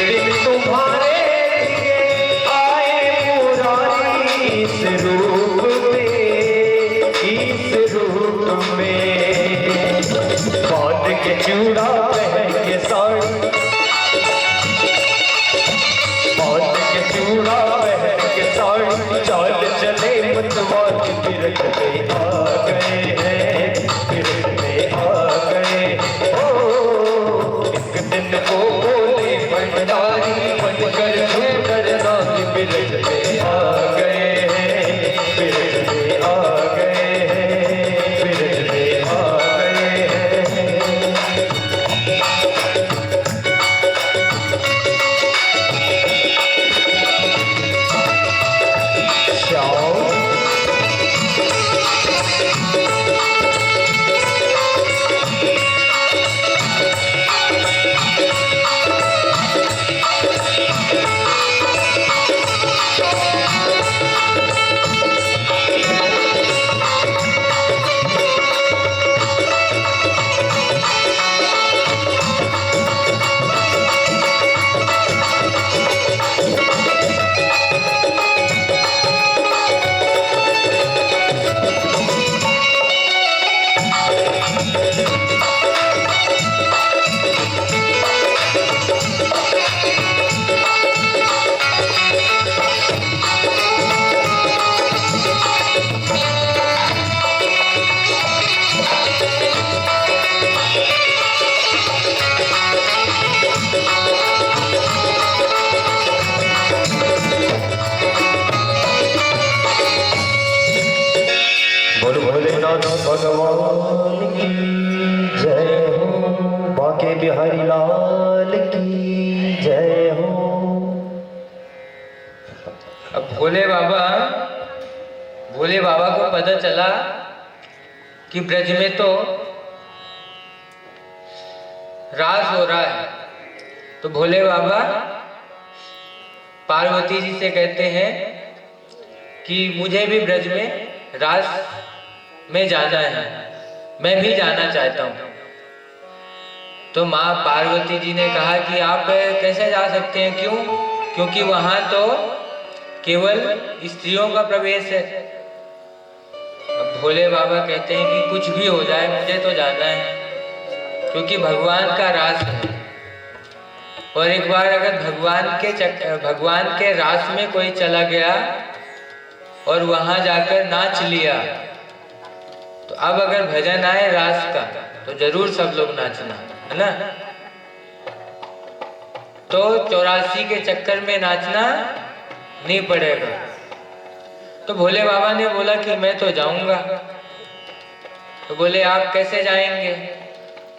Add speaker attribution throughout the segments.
Speaker 1: दिन तुम्हारे लिए आए मुरारी इस रूप में बांध के चूड़ा पहन के साड़ी, बांध के चूड़ा पहन के साड़ी, चाल चले मतवाल बिरख में आ गए हैं, बिरख में आ गए। ओ एक दिन को बोले भंडारी बनकर झूठर नाग बिरख में आ गए हैं, बिरख में आ गए हैं, बिरख में आ गए हैं। श्याम बोल भोलेनाथ भगवान की जय हो, बांके बिहारी लाल की जय हो।
Speaker 2: अब भोले बाबा को पता चला कि ब्रज में तो रास हो रहा है, तो भोले बाबा पार्वती जी से कहते हैं कि मुझे भी ब्रज में रास में जाना है, मैं भी जाना चाहता हूँ। तो माँ पार्वती जी ने कहा कि आप कैसे जा सकते हैं, क्यों? क्योंकि वहां तो केवल स्त्रियों का प्रवेश है। अब भोले बाबा कहते हैं कि कुछ भी हो जाए मुझे तो जाना है, क्योंकि भगवान का रास है। और एक बार अगर भगवान के रास में कोई चला गया और वहां जाकर नाच लिया, तो अब अगर भजन आए रास का तो जरूर सब लोग नाचना, है ना। तो 84 के चक्कर में नाचना नहीं पड़ेगा। तो भोले बाबा ने बोला कि मैं तो जाऊंगा। तो बोले आप कैसे जाएंगे?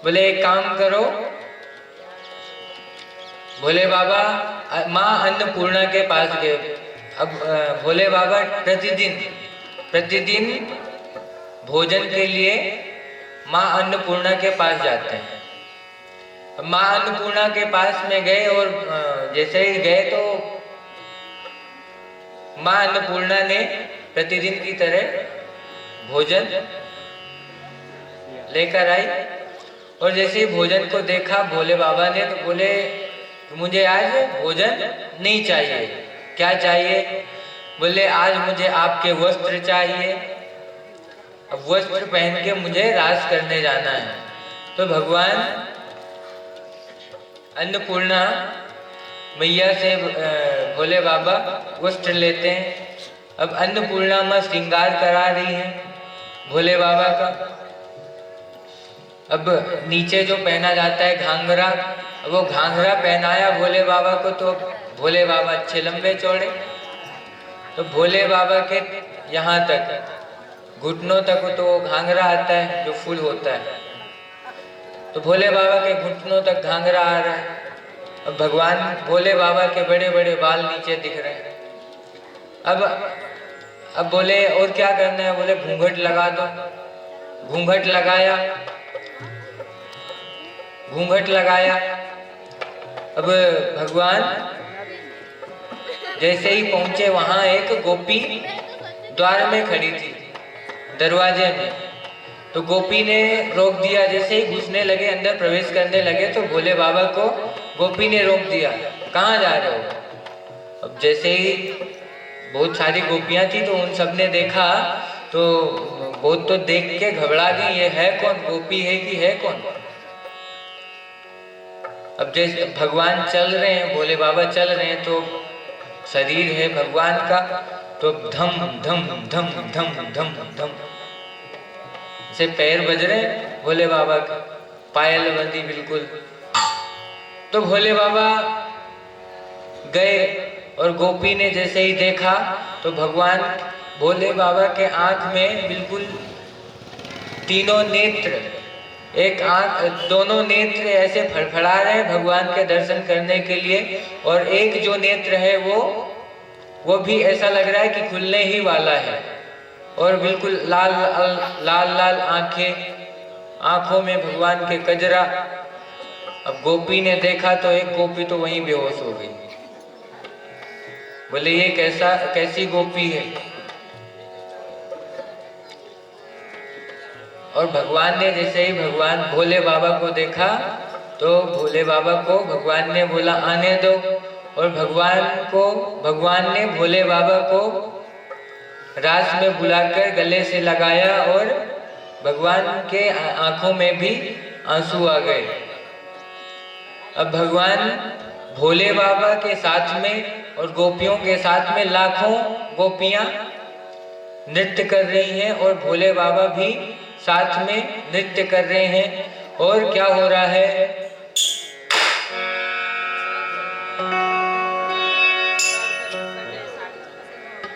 Speaker 2: बोले एक काम करो, भोले बाबा माँ अन्नपूर्णा के पास गए। अब भोले बाबा प्रतिदिन भोजन के लिए माँ अन्नपूर्णा के पास जाते हैं। अब माँ अन्नपूर्णा के पास में गए और जैसे ही गए तो माँ अन्नपूर्णा ने प्रतिदिन की तरह भोजन लेकर आई। और जैसे ही भोजन को देखा भोले बाबा ने, तो बोले मुझे आज भोजन नहीं चाहिए। क्या चाहिए? बोले आज मुझे आपके वस्त्र चाहिए, अब वस्त्र पहन के मुझे रास करने जाना है। तो भगवान अन्नपूर्णा मैया से भोले बाबा वस्त्र लेते हैं। अब अन्नपूर्णा माँ श्रृंगार करा रही है भोले बाबा का। अब नीचे जो पहना जाता है घाघरा, वो घाघरा पहनाया भोले बाबा को, तो भोले बाबा अच्छे लंबे चौड़े। तो भोले बाबा के यहाँ तक घुटनों तक तो घाघरा आता है जो फूल होता है। तो भोले बाबा के घुटनों तक घाघरा आ रहा है। अब भगवान भोले बाबा के बड़े बड़े बाल नीचे दिख रहे हैं। अब बोले और क्या करना है? बोले घूंघट लगा दो। घूंघट लगाया। अब भगवान जैसे ही पहुंचे वहां एक गोपी द्वार में खड़ी थी, दरवाजे में। तो गोपी ने रोक दिया। जैसे ही घुसने लगे, अंदर प्रवेश करने लगे, तो भोले बाबा को गोपी ने रोक दिया, कहाँ जा रहे हो? अब जैसे ही बहुत सारी गोपियां थी तो उन सब ने देखा तो बहुत तो देख के घबरा गई, ये है कौन, गोपी है कि है कौन? अब जैसे भगवान चल रहे हैं, भोले बाबा चल रहे हैं तो शरीर है भगवान का, तो धम धम धम धम धम धम से पैर बज रहे हैं भोले बाबा के, पायल बंदी बिल्कुल। तो भोले बाबा गए और गोपी ने जैसे ही देखा तो भगवान भोले बाबा के आंख में बिल्कुल तीनों नेत्र, एक आंख, दोनों नेत्र ऐसे फड़फड़ा रहे हैं भगवान के दर्शन करने के लिए, और एक जो नेत्र है वो भी ऐसा लग रहा है कि खुलने ही वाला है, और बिल्कुल लाल लाल लाल आंखें, आंखों में भगवान के कजरा। अब गोपी ने देखा तो एक गोपी तो वहीं बेहोश हो गई। बोले ये कैसी गोपी है? और भगवान ने जैसे ही भगवान भोले बाबा को देखा तो भोले बाबा को भगवान ने बोला आने दो, और भगवान ने भोले बाबा को रास में बुलाकर गले से लगाया और भगवान के आंखों में भी आंसू आ गए। अब भगवान भोले बाबा के साथ में और गोपियों के साथ में लाखों गोपियां नृत्य कर रही हैं और भोले बाबा भी साथ में नृत्य कर रहे हैं। और क्या हो रहा है?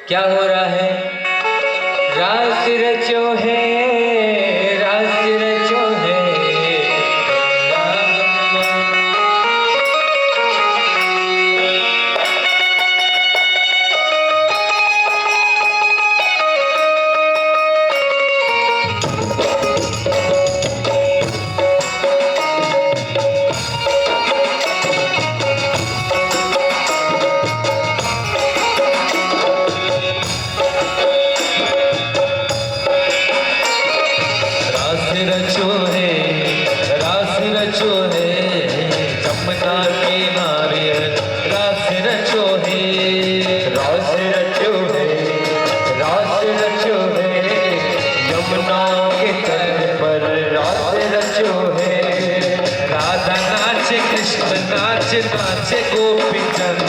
Speaker 2: क्या हो रहा है? रास रचो है, रास रचो है,
Speaker 1: नाचे गोपी चंद,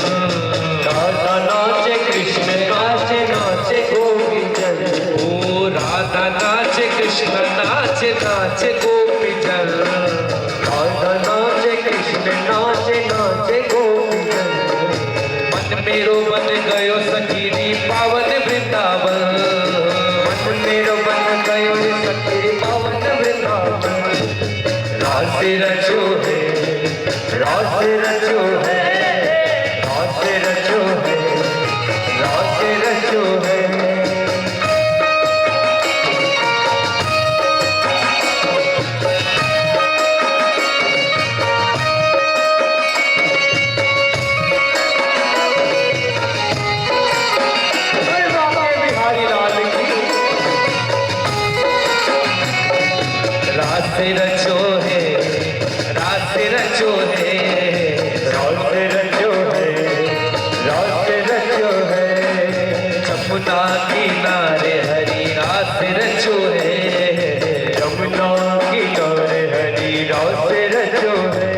Speaker 1: राधा नाचे कृष्ण नाचे नाचे गोपी चंद, ओ राधा नाचे कृष्ण नाचे नाचे गोपी चंद, राधा नाचे कृष्ण नाचे नाचे गोपी चंद। मन मेरो बन गयो सखीरी पावन वृंदावन, मन मेरो बन गयो सखीरी पावन वृंदावन। रास रचो है, रास रचो है, रास रचो है, रास रचो है। बिहारी लाल की रास रचो है, रास रचो है, रास रचो है, रास रचो है। जमुना किनारे हरी रास रचो है, जमुना किनारे हरी रास रचो है।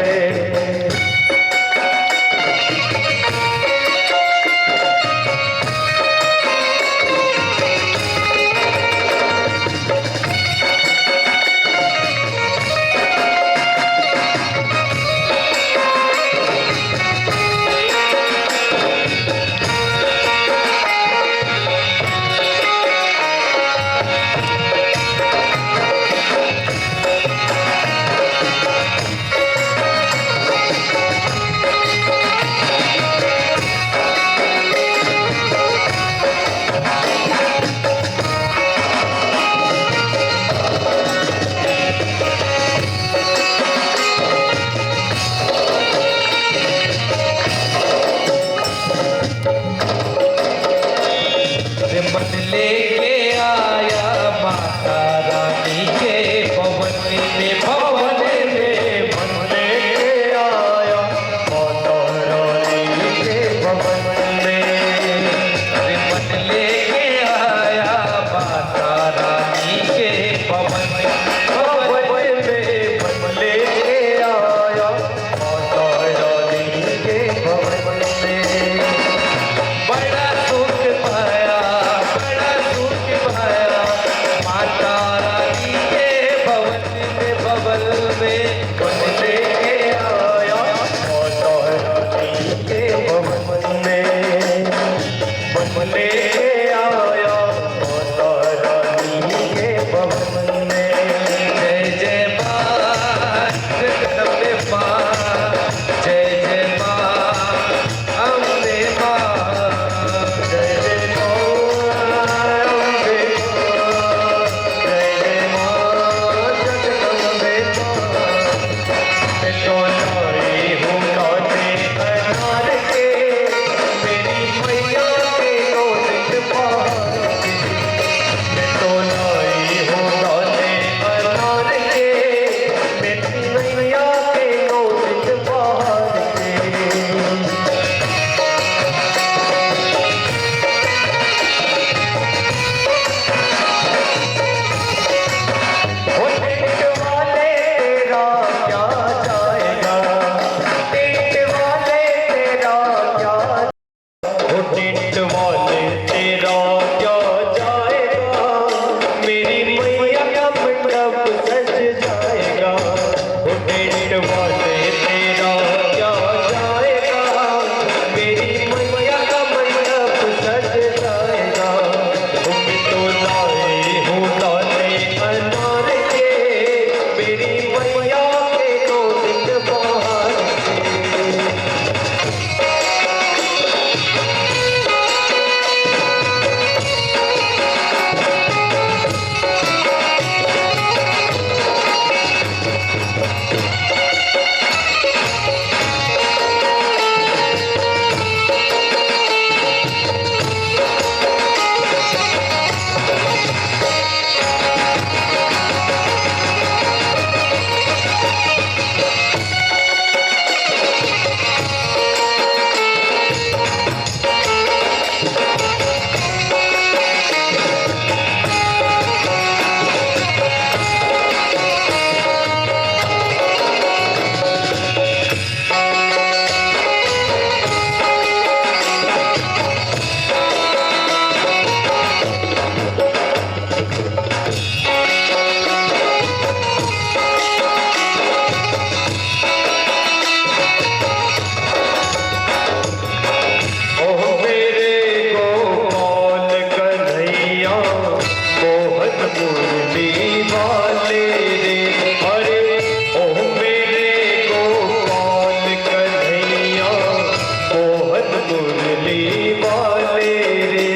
Speaker 1: मुरली वाले रे,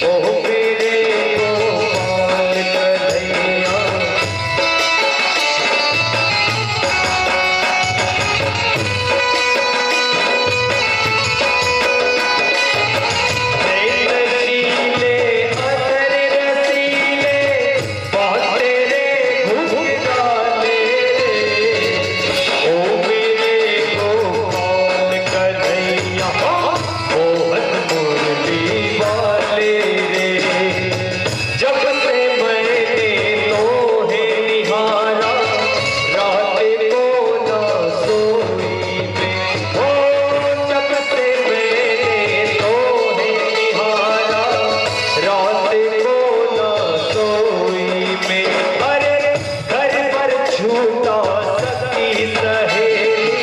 Speaker 1: ओ मेरे गोपाल कन्हैया। रसीले अतर रसीले बाटे रे भूख डाले रे, ओ मेरे गोपाल कन्हैया, मोहन मुरली वाले रे। जब से मैंने तोहे निहारा, रात को ना सोई मैं, ओ जब से मैंने तोहे निहारा, रात को ना सोई मैं। अरे घर पर छूटा सखी सहेली,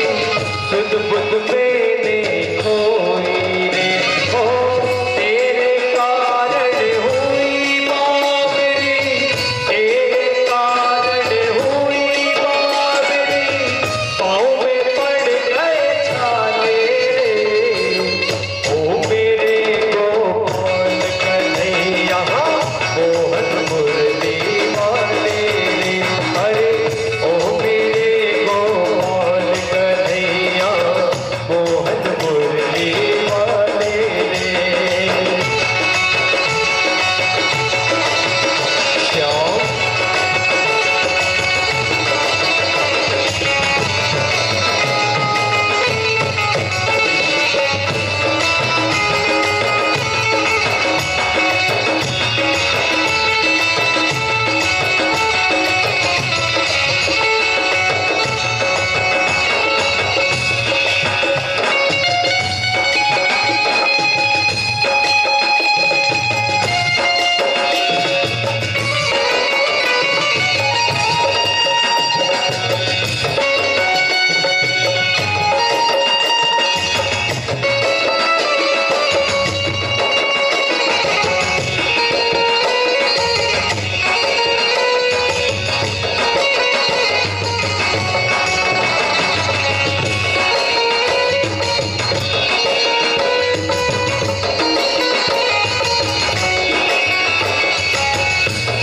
Speaker 1: सुध बुध मैंने खोई रे, ओ तेरे कारण हुई बाबरी, तेरे कारण हुई बाबरी, पाँव में पड़ गए छाले रे, ओ मेरे गोपाल कन्हैया, मोहन मुरली वाले रे। अरे ओ मेरे गोपाल कन्हैया, मोहन मुरली वाले रे। श्याम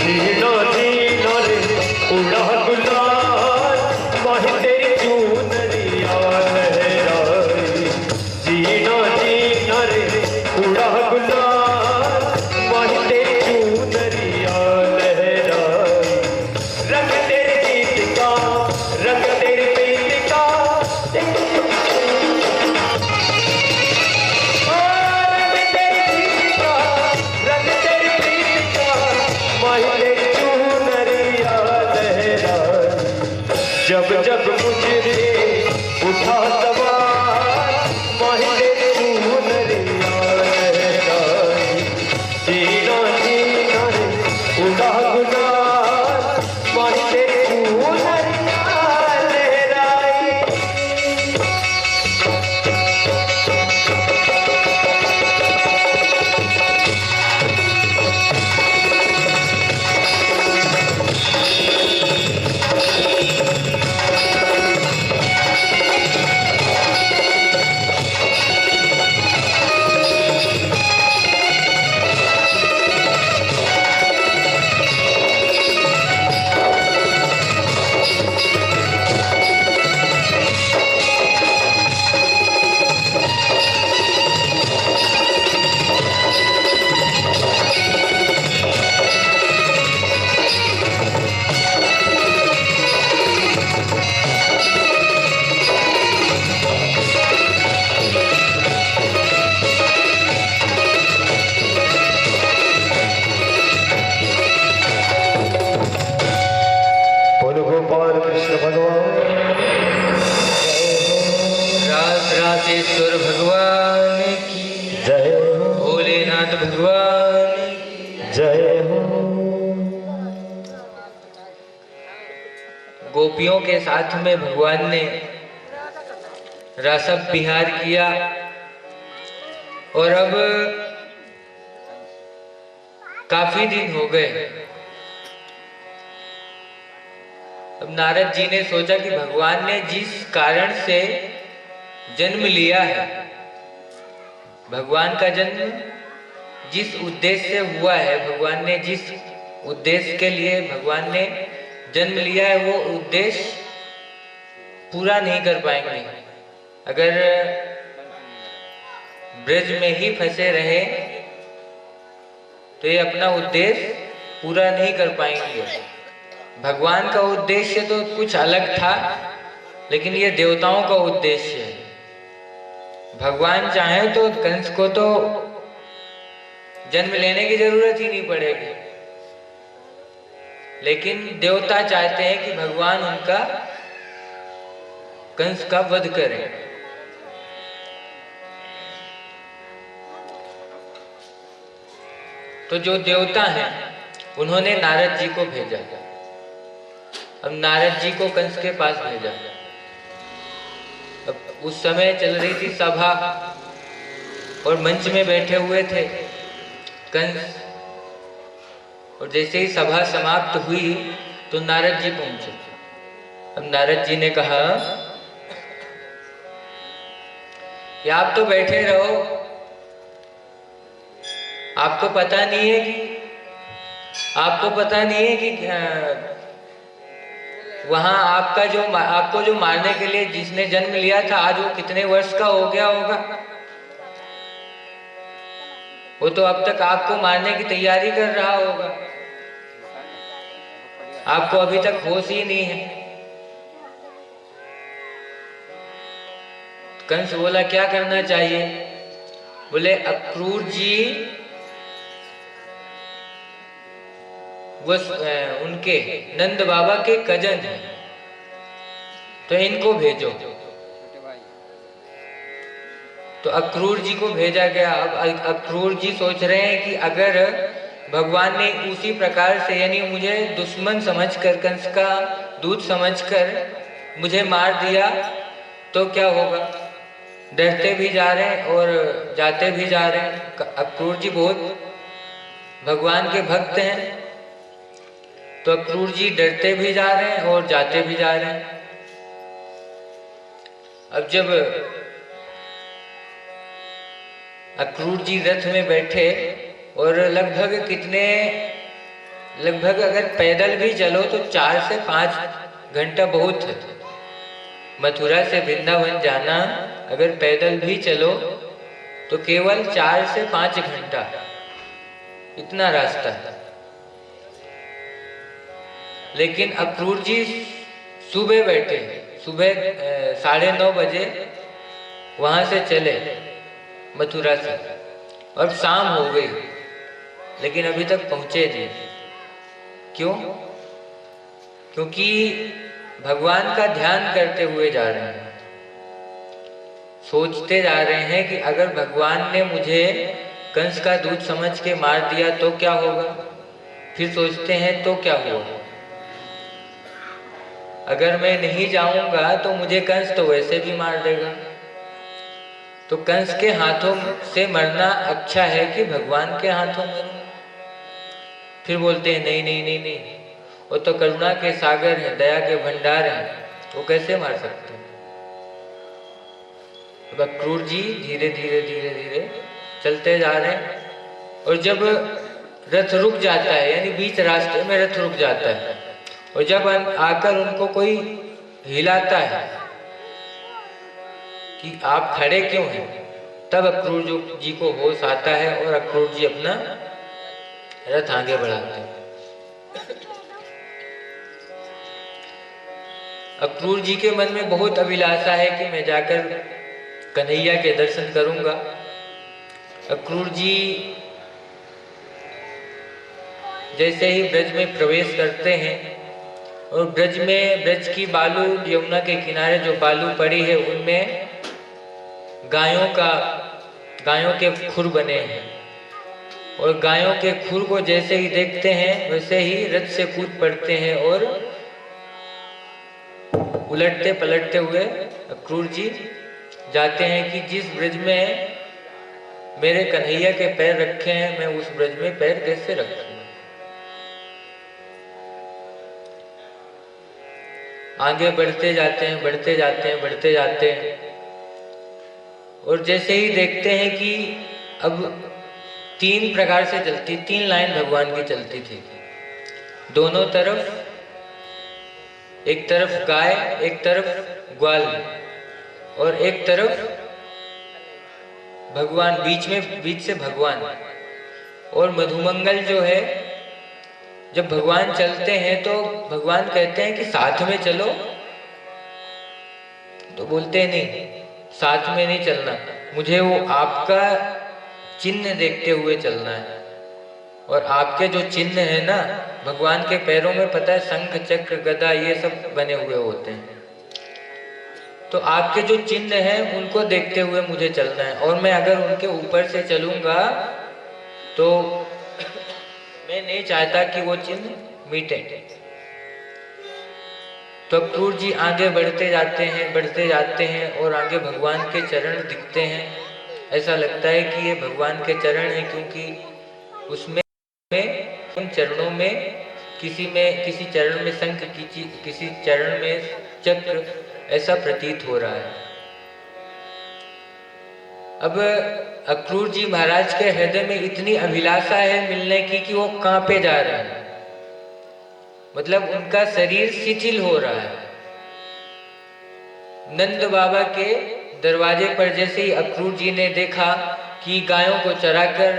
Speaker 1: जीना जीना रे उड़ा गुलाल, माही तेरी चूनरिया लहराई। जीना जीना रे उड़ा गुलाल, माही तेरी चूनरिया लहराई। रंग तेरे गीत का, रंग तेरे प्रीत का, रंग तेरे गीत का, रंग तेरे प्रीत का, माही तेरी चूनरिया लहराई। जब जब मुझे उठा सवार, माही तेरी चूनरिया लहराई। जीना जीना रे उड़ा गुलाल, माही तेरी चूनरिया लहराई। बोलो गोपाल कृष्ण भगवान।
Speaker 2: रासेश्वर भगवान की,
Speaker 1: जय हो,
Speaker 2: भोलेनाथ भगवान की।
Speaker 1: जय हो।
Speaker 2: गोपियों के साथ में भगवान ने रसब विहार किया और अब काफी दिन हो गए। अब नारद जी ने सोचा कि भगवान ने जिस कारण से जन्म लिया है भगवान का जन्म जिस उद्देश्य से हुआ है, भगवान ने जिस उद्देश्य के लिए भगवान ने जन्म लिया है, वो उद्देश्य पूरा नहीं कर पाएंगे अगर ब्रज में ही फंसे रहे, तो ये अपना उद्देश्य पूरा नहीं कर पाएंगे। भगवान का उद्देश्य तो कुछ अलग था, लेकिन ये देवताओं का उद्देश्य है। भगवान चाहे तो कंस को तो जन्म लेने की जरूरत ही नहीं पड़ेगी, लेकिन देवता चाहते हैं कि भगवान उनका कंस का वध करें। तो जो देवता हैं उन्होंने नारद जी को भेजा। अब नारद जी को कंस के पास भेजा। अब उस समय चल रही थी सभा और मंच में बैठे हुए थे कंस, और जैसे ही सभा समाप्त हुई तो नारद जी पहुंचे। अब नारद जी ने कहा कि आप तो बैठे रहो, आपको पता नहीं है कि वहां आपको जो मारने के लिए जिसने जन्म लिया था, आज वो कितने वर्ष का हो गया होगा। वो तो अब तक आपको मारने की तैयारी कर रहा होगा, आपको अभी तक होश ही नहीं है। कंस बोला क्या करना चाहिए? बोले अक्रूर जी वो उनके नंद बाबा के कजन हैं, तो इनको भेजो। तो अक्रूर जी को भेजा गया। अब अक्रूर जी सोच रहे हैं कि अगर भगवान ने उसी प्रकार से, यानी मुझे दुश्मन समझकर, कंस का दूत समझकर मुझे मार दिया तो क्या होगा। डरते भी जा रहे हैं और जाते भी जा रहे हैं। अक्रूर जी बहुत भगवान के भक्त हैं, तो अक्रूर जी डरते भी जा रहे हैं और जाते भी जा रहे हैं। अब जब अक्रूर जी रथ में बैठे और लगभग अगर पैदल भी चलो तो 4 से 5 घंटा बहुत है। मथुरा से वृंदावन जाना अगर पैदल भी चलो तो केवल 4 से 5 घंटा, इतना रास्ता है। लेकिन अक्रूर जी सुबह बैठे, सुबह 9:30 बजे वहां से चले मथुरा से, और शाम हो गई लेकिन अभी तक पहुंचे नहीं। क्यों? क्योंकि भगवान का ध्यान करते हुए जा रहे हैं, सोचते जा रहे हैं कि अगर भगवान ने मुझे कंस का दूत समझ के मार दिया तो क्या होगा। फिर सोचते हैं तो क्या होगा, अगर मैं नहीं जाऊंगा तो मुझे कंस तो वैसे भी मार देगा, तो कंस के हाथों से मरना अच्छा है कि भगवान के हाथों मरूं। फिर बोलते हैं नहीं नहीं नहीं नहीं, वो तो करुणा के सागर हैं, दया के भंडार हैं, वो कैसे मार सकते हैं। अब अक्रूर जी धीरे धीरे धीरे धीरे चलते जा रहे हैं, और जब रथ रुक जाता है, यानी बीच रास्ते में रथ रुक जाता है, और जब आकर उनको कोई हिलाता है कि आप खड़े क्यों हैं, तब अक्रूर जी को होश आता है और अक्रूर जी अपना रथ आगे बढ़ाते हैं। अक्रूर जी के मन में बहुत अभिलाषा है कि मैं जाकर कन्हैया के दर्शन करूंगा। अक्रूर जी जैसे ही ब्रज में प्रवेश करते हैं, और ब्रज की बालू, यमुना के किनारे जो बालू पड़ी है उनमें गायों के खुर बने हैं, और गायों के खुर को जैसे ही देखते हैं वैसे ही रथ से कूद पड़ते हैं, और उलटते पलटते हुए अक्रूर जी जाते हैं कि जिस ब्रज में मेरे कन्हैया के पैर रखे हैं, मैं उस ब्रज में पैर कैसे रखूं। आगे बढ़ते जाते हैं, बढ़ते जाते हैं, बढ़ते जाते हैं, और जैसे ही देखते हैं कि अब 3 प्रकार से चलती, 3 लाइन भगवान की चलती थी। दोनों तरफ, एक तरफ गाय, एक तरफ ग्वाल, और एक तरफ भगवान, बीच से भगवान। और मधुमंगल जो है, जब भगवान चलते हैं तो भगवान कहते हैं कि साथ में चलो, तो बोलते हैं नहीं, साथ में नहीं चलना, मुझे वो आपका चिन्ह देखते हुए चलना है। और आपके जो चिन्ह है ना, भगवान के पैरों में पता है शंख चक्र गदा ये सब बने हुए होते हैं, तो आपके जो चिन्ह हैं उनको देखते हुए मुझे चलना है। और मैं अगर उनके ऊपर से चलूंगा तो मैं नहीं चाहता कि वो चिन्ह मिटे। तो क्रूर जी आगे बढ़ते जाते हैं और आगे भगवान के चरण दिखते हैं। ऐसा लगता है कि ये भगवान के चरण हैं, क्योंकि उसमें उन चरणों में किसी चरण में शंख, किसी चरण में चक्र, ऐसा प्रतीत हो रहा है। अब अक्रूर जी महाराज के हृदय में इतनी अभिलाषा है मिलने की कि वो कांपे जा रहे हैं, मतलब उनका शरीर शिथिल हो रहा है। नंद बाबा के दरवाजे पर जैसे ही अक्रूर जी ने देखा कि गायों को चराकर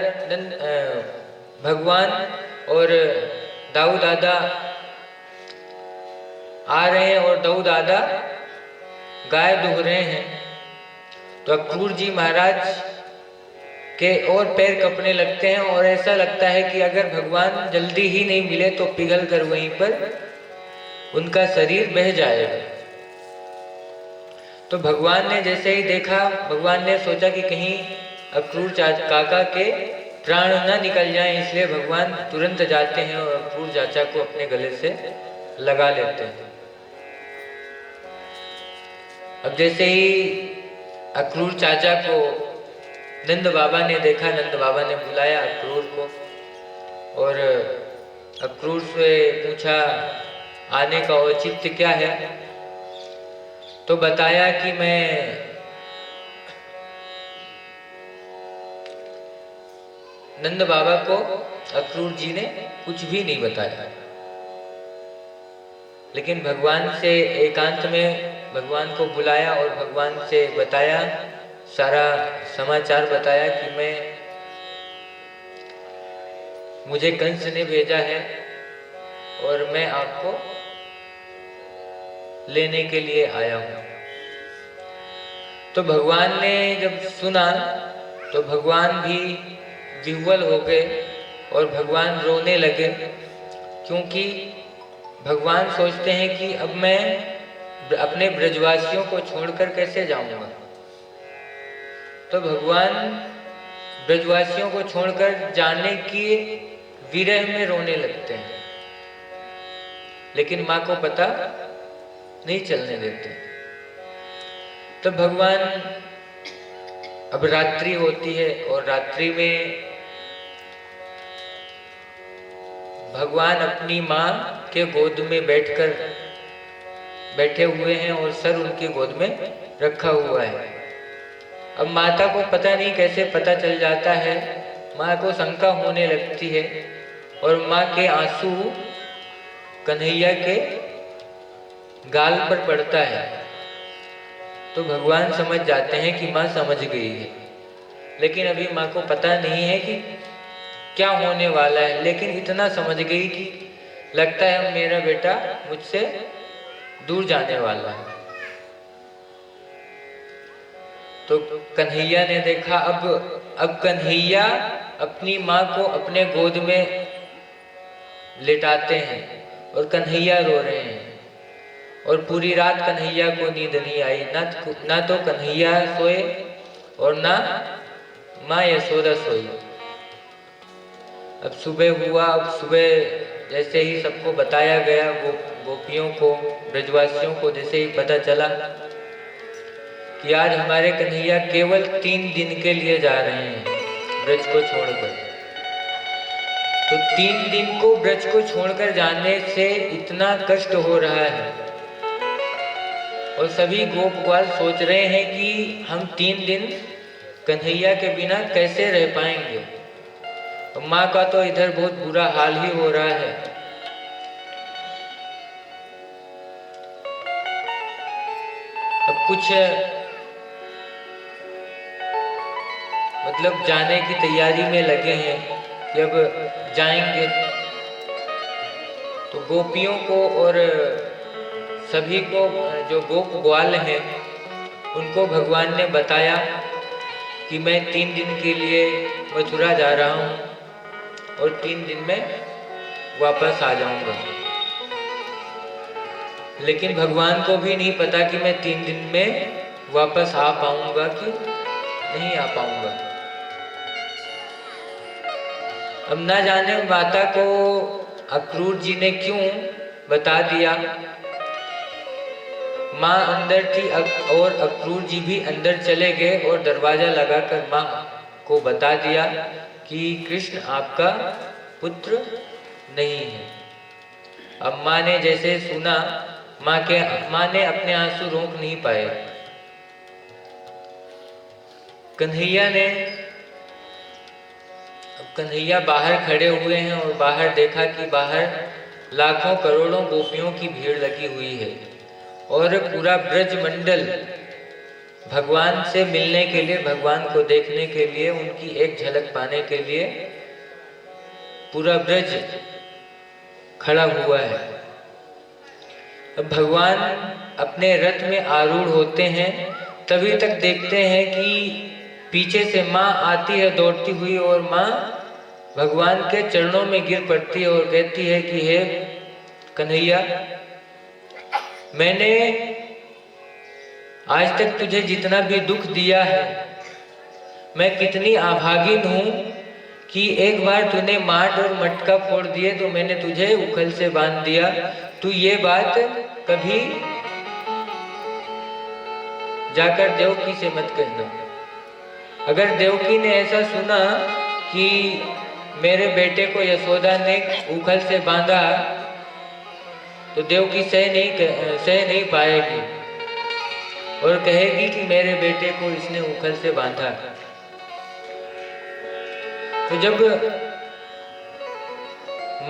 Speaker 2: भगवान और दाऊ दादा आ रहे हैं और दाऊ दादा गाय दुह रहे हैं, तो अक्रूर जी महाराज के और पैर कपने लगते हैं और ऐसा लगता है कि अगर भगवान जल्दी ही नहीं मिले तो पिघल कर वहीं पर उनका शरीर बह जाएगा। तो भगवान ने जैसे ही देखा, भगवान ने सोचा कि कहीं अक्रूर काका के प्राण ना निकल जाएं, इसलिए भगवान तुरंत जाते हैं और अक्रूर चाचा को अपने गले से लगा लेते हैं। अब जैसे ही अक्रूर चाचा को नंद बाबा ने देखा, नंद बाबा ने बुलाया अक्रूर को और अक्रूर से पूछा आने का औचित्य क्या है। तो बताया कि मैं नंद बाबा को अक्रूर जी ने कुछ भी नहीं बताया, लेकिन भगवान से एकांत में भगवान को बुलाया और भगवान से बताया, सारा समाचार बताया कि मुझे कंस ने भेजा है और मैं आपको लेने के लिए आया हूं। तो भगवान ने जब सुना तो भगवान भी विह्वल हो गए और भगवान रोने लगे, क्योंकि भगवान सोचते हैं कि अब मैं अपने ब्रजवासियों को छोड़कर कैसे जाऊंगा। तो भगवान ब्रजवासियों को छोड़कर जाने की विरह में रोने लगते हैं, लेकिन माँ को पता नहीं चलने देते। तो भगवान, अब रात्रि होती है और रात्रि में भगवान अपनी माँ के गोद में बैठे हुए हैं और सर उनके गोद में रखा हुआ है। अब माता को पता नहीं कैसे पता चल जाता है, माँ को शंका होने लगती है और माँ के आंसू कन्हैया के गाल पर पड़ता है। तो भगवान समझ जाते हैं कि माँ समझ गई है, लेकिन अभी माँ को पता नहीं है कि क्या होने वाला है, लेकिन इतना समझ गई कि लगता है मेरा बेटा मुझसे दूर जाने वाला है। तो कन्हैया ने देखा, अब कन्हैया अपनी माँ को अपने गोद में लेटाते हैं और कन्हैया रो रहे हैं और पूरी रात कन्हैया को नींद नहीं आई, ना तो कन्हैया सोए और ना माँ यशोदा सोई। अब सुबह हुआ, अब सुबह जैसे ही सबको बताया गया, गोपियों को, ब्रजवासियों को जैसे ही पता चला कि आज हमारे कन्हैया केवल 3 दिन के लिए जा रहे हैं ब्रज को छोड़कर, तो 3 दिन को ब्रज को छोड़कर जाने से इतना कष्ट हो रहा है और सभी गोप ग्वाल सोच रहे हैं कि हम 3 दिन कन्हैया के बिना कैसे रह पाएंगे। माँ का तो इधर बहुत बुरा हाल ही हो रहा है। अब कुछ मतलब जाने की तैयारी में लगे हैं कि अब जाएंगे। तो गोपियों को और सभी को, जो गोप ग्वाल हैं, उनको भगवान ने बताया कि मैं 3 दिन के लिए मथुरा जा रहा हूँ और 3 दिन में वापस आ जाऊंगा। लेकिन भगवान को भी नहीं पता कि मैं 3 दिन में वापस आ पाऊंगा कि नहीं आ पाऊंगा। अब ना जाने माता को अक्रूर जी ने क्यों बता दिया। माँ अंदर थी और अक्रूर जी भी अंदर चले गए और दरवाजा लगाकर माँ को बता दिया कि कृष्ण आपका पुत्र नहीं है। अब माँ ने जैसे सुना, माँ ने अपने आंसू रोक नहीं पाए। कन्हैया बाहर खड़े हुए हैं और बाहर देखा कि बाहर लाखों करोड़ों गोपियों की भीड़ लगी हुई है और पूरा ब्रज मंडल भगवान से मिलने के लिए, भगवान को देखने के लिए, उनकी एक झलक पाने के लिए पूरा ब्रज खड़ा हुआ है। अब भगवान अपने रथ में आरूढ़ होते हैं, तभी तक देखते हैं कि पीछे से माँ आती है दौड़ती हुई और माँ भगवान के चरणों में गिर पड़ती है और कहती है कि हे कन्हैया, मैंने आज तक तुझे जितना भी दुख दिया है, मैं कितनी अभागिन हूँ कि एक बार तूने माट और मटका फोड़ दिए तो मैंने तुझे उखल से बांध दिया। तू ये बात कभी जाकर देवकी से मत कहना। अगर देवकी ने ऐसा सुना कि मेरे बेटे को यशोदा ने उखल से बांधा तो देवकी सह नहीं पाएगी और कहेगी कि मेरे बेटे को इसने उखल से बांधा। तो जब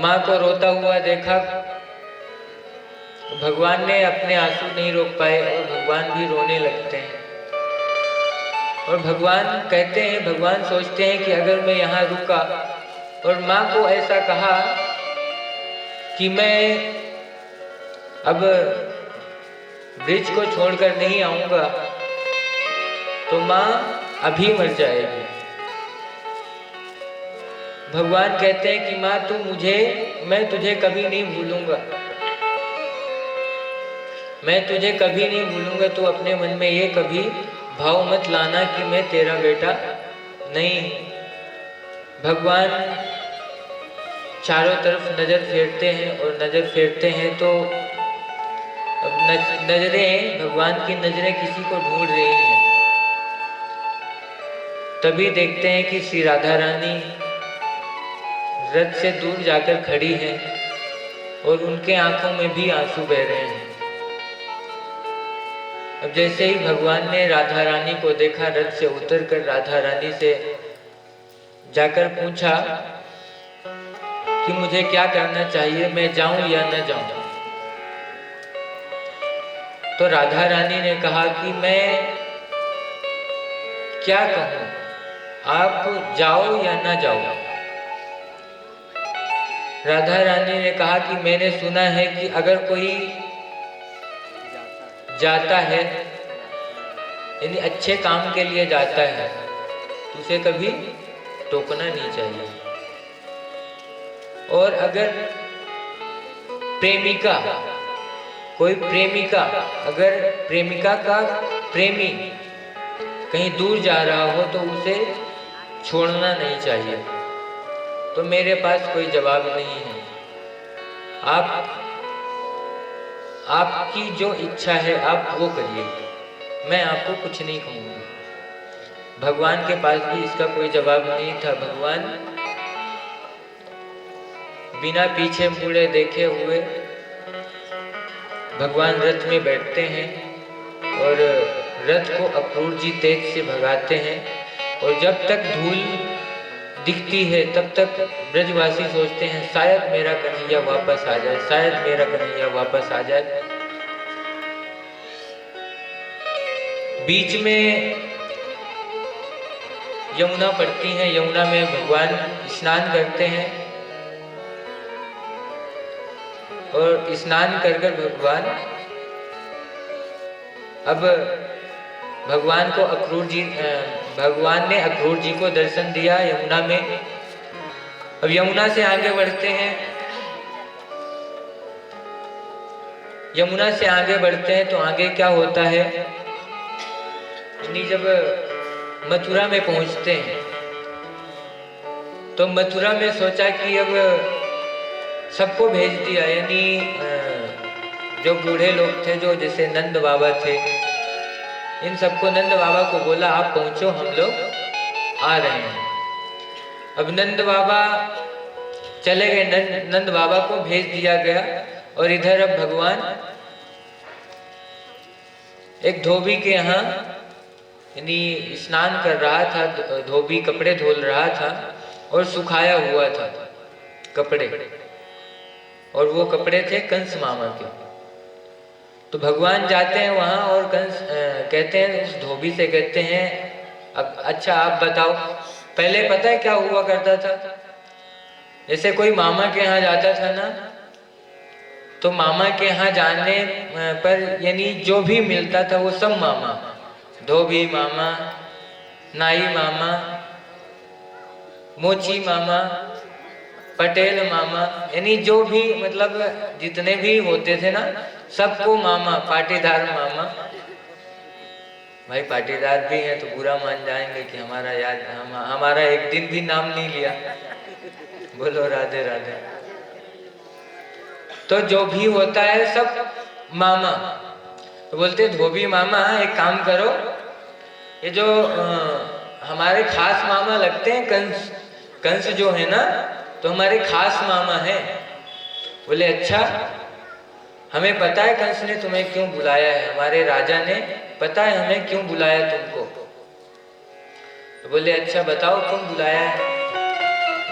Speaker 2: माँ को रोता हुआ देखा, भगवान ने अपने आंसू नहीं रोक पाए और भगवान भी रोने लगते हैं। और भगवान कहते हैं, भगवान सोचते हैं कि अगर मैं यहाँ रुका और माँ को ऐसा कहा कि मैं अब ब्रिज को छोड़कर नहीं आऊंगा, तो माँ अभी मर जाएगी। भगवान कहते हैं कि माँ मैं तुझे कभी नहीं भूलूंगा, मैं तुझे कभी नहीं भूलूंगा। तू अपने मन में ये कभी भाव मत लाना कि मैं तेरा बेटा नहीं। भगवान चारों तरफ नजर फेरते हैं और नजर फेरते हैं तो नजरें, भगवान की नजरें किसी को ढूंढ रही हैं। तभी देखते हैं कि श्री राधा रानी रथ से दूर जाकर खड़ी हैं और उनके आंखों में भी आंसू बह रहे हैं। अब जैसे ही भगवान ने राधा रानी को देखा, रथ से उतरकर राधा रानी से जाकर पूछा कि मुझे क्या करना चाहिए, मैं जाऊं या न जाऊं। तो राधा रानी ने कहा कि मैं क्या कहूं, आप जाओ या न जाओ। राधा रानी ने कहा कि मैंने सुना है कि अगर कोई जाता है, यानी अच्छे काम के लिए जाता है, तो उसे कभी टोकना नहीं चाहिए। और अगर कोई प्रेमिका अगर प्रेमिका का प्रेमी कहीं दूर जा रहा हो तो उसे छोड़ना नहीं चाहिए। तो मेरे पास कोई जवाब नहीं है, आपकी जो इच्छा है आप वो करिए, मैं आपको कुछ नहीं कहूँगा। भगवान के पास भी इसका कोई जवाब नहीं था। भगवान बिना पीछे मुड़े देखे हुए भगवान रथ में बैठते हैं और रथ को अक्रूर जी तेज से भगाते हैं। और जब तक धूल दिखती है तब तक ब्रजवासी सोचते हैं शायद मेरा कन्हैया वापस आ जाए, शायद मेरा कन्हैया वापस आ जाए। बीच में यमुना पड़ती है, यमुना में भगवान स्नान करते हैं और स्नान कर कर अब भगवान को भगवान ने अक्रूर जी को दर्शन दिया यमुना में। अब यमुना से आगे बढ़ते हैं, यमुना से आगे बढ़ते हैं तो आगे क्या होता है, जब मथुरा में पहुंचते हैं तो मथुरा में सोचा कि अब सबको भेज दिया, यानी जो बूढ़े लोग थे, जो जैसे नंद बाबा थे, इन सबको नंद बाबा को बोला आप पहुंचो, हम लोग आ रहे हैं। अब नंद बाबा चले गए, नंद बाबा को भेज दिया गया और इधर अब भगवान एक धोबी के यहाँ यानी स्नान कर रहा था, धोबी कपड़े धोल रहा था और सुखाया हुआ था कपड़े, और वो कपड़े थे कंस मामा के। तो भगवान जाते हैं वहाँ और कंस कहते हैं, उस धोबी से कहते हैं अब अच्छा आप बताओ, पहले पता है क्या हुआ करता था, जैसे कोई मामा के यहाँ जाता था ना, तो मामा के यहाँ जाने पर यानी जो भी मिलता था वो सब मामा, धोबी मामा, नाई मामा, मोची मामा, पटेल मामा, यानी जो भी मतलब जितने भी होते थे ना सबको मामा, पाटीदार मामा। भाई पाटीदार भी हैं तो बुरा मान जाएंगे कि हमारा एक दिन भी नाम नहीं लिया। बोलो राधे राधे। तो जो भी होता है सब मामा। तो बोलते धोबी मामा एक काम करो, ये जो हमारे खास मामा लगते हैं कंस जो है ना, तो हमारे खास मामा हैं। बोले अच्छा, हमें पता है कंस ने तुम्हें क्यों बुलाया है, हमारे राजा ने पता है हमें क्यों बुलाया तुमको। तो बोले अच्छा बताओ क्यों बुलाया है।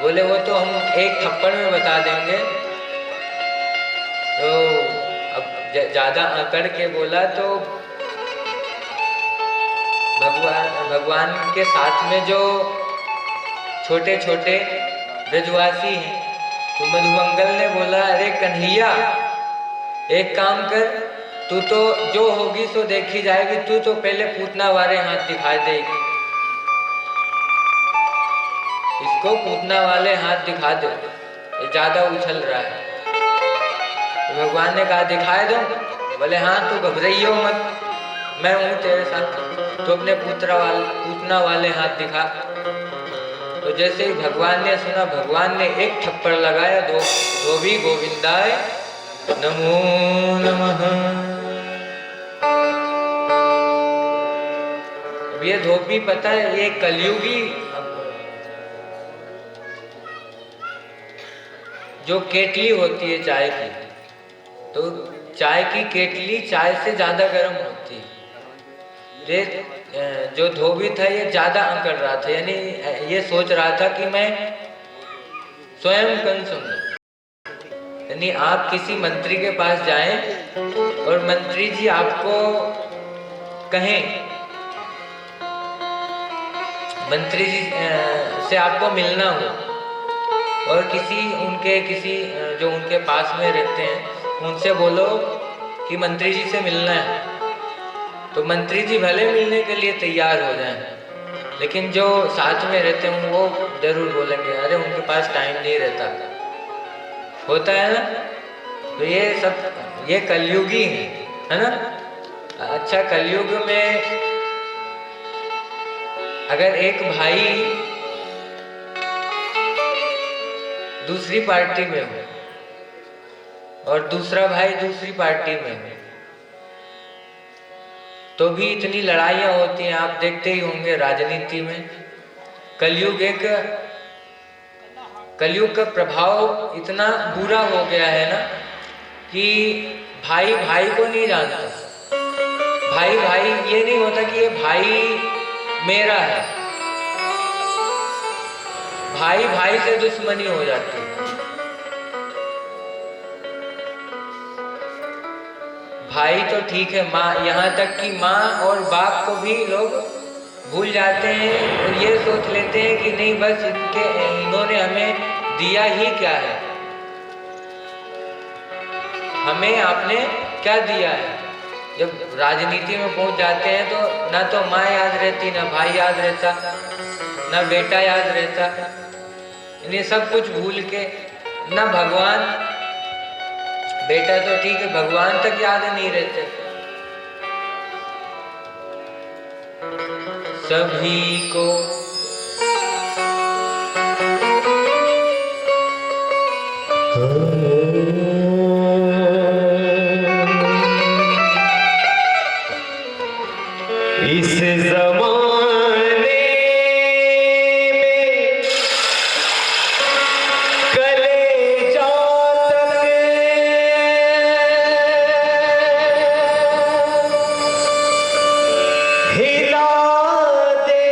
Speaker 2: बोले वो तो हम एक थप्पड़ में बता देंगे। तो अब ज्यादा अकड़ के बोला तो भगवान के साथ में जो छोटे छोटे ब्रजवासी हैं, तो मधुमंगल ने बोला अरे कन्हैया एक काम कर, तू तो जो होगी सो देखी जाएगी, तू तो पहले पूतना वाले हाथ दिखा देगी, इसको पूतना वाले हाथ दिखा दे, ये ज्यादा उछल रहा है। तो भगवान ने कहा दिखाए दो। बोले हाँ तू घबराइयो मत, मैं हूं तेरे साथ, तो अपने पूतना वाले हाथ दिखा। तो जैसे ही भगवान ने सुना, भगवान ने एक थप्पड़ लगाया, धोबी गोविंदाय नमो नमः। अब ये धोबी पता है ये कलयुगी जो केटली होती है चाय की, तो चाय की केटली चाय से ज्यादा गर्म होती है। जो धोबी था ये ज्यादा अकड़ रहा था, यानी ये सोच रहा था कि मैं स्वयं कंस हूं। यानी आप किसी मंत्री के पास जाएं और मंत्री जी आपको कहें, मंत्री जी से आपको मिलना हो और किसी जो उनके पास में रहते हैं उनसे बोलो कि मंत्री जी से मिलना है, तो मंत्री जी भले मिलने के लिए तैयार हो जाएं, लेकिन जो साथ में रहते हैं वो जरूर बोलेंगे अरे उनके पास टाइम नहीं रहता, होता है ना। तो ये कलयुगी है ना। अच्छा कलयुग में अगर एक भाई दूसरी पार्टी में हो और दूसरा भाई दूसरी पार्टी में हो, तो भी इतनी लड़ाइयां होती हैं, आप देखते ही होंगे राजनीति में। कलयुग का प्रभाव इतना बुरा हो गया है ना कि भाई भाई को नहीं जानता, भाई भाई ये नहीं होता कि ये भाई मेरा है, भाई भाई से दुश्मनी हो जाती है। भाई तो ठीक है, माँ, यहाँ तक कि माँ और बाप को भी लोग भूल जाते हैं और ये सोच लेते हैं कि नहीं बस इन्होंने हमें दिया ही क्या है, हमें आपने क्या दिया है। जब राजनीति में पहुंच जाते हैं तो ना तो माँ याद रहती, ना भाई याद रहता, ना बेटा याद रहता, इन्हें सब कुछ भूल के, ना भगवान, बेटा तो ठीक है, भगवान तक याद नहीं रहते। सभी को
Speaker 1: इस जमाने में कलेजा तक हिला दे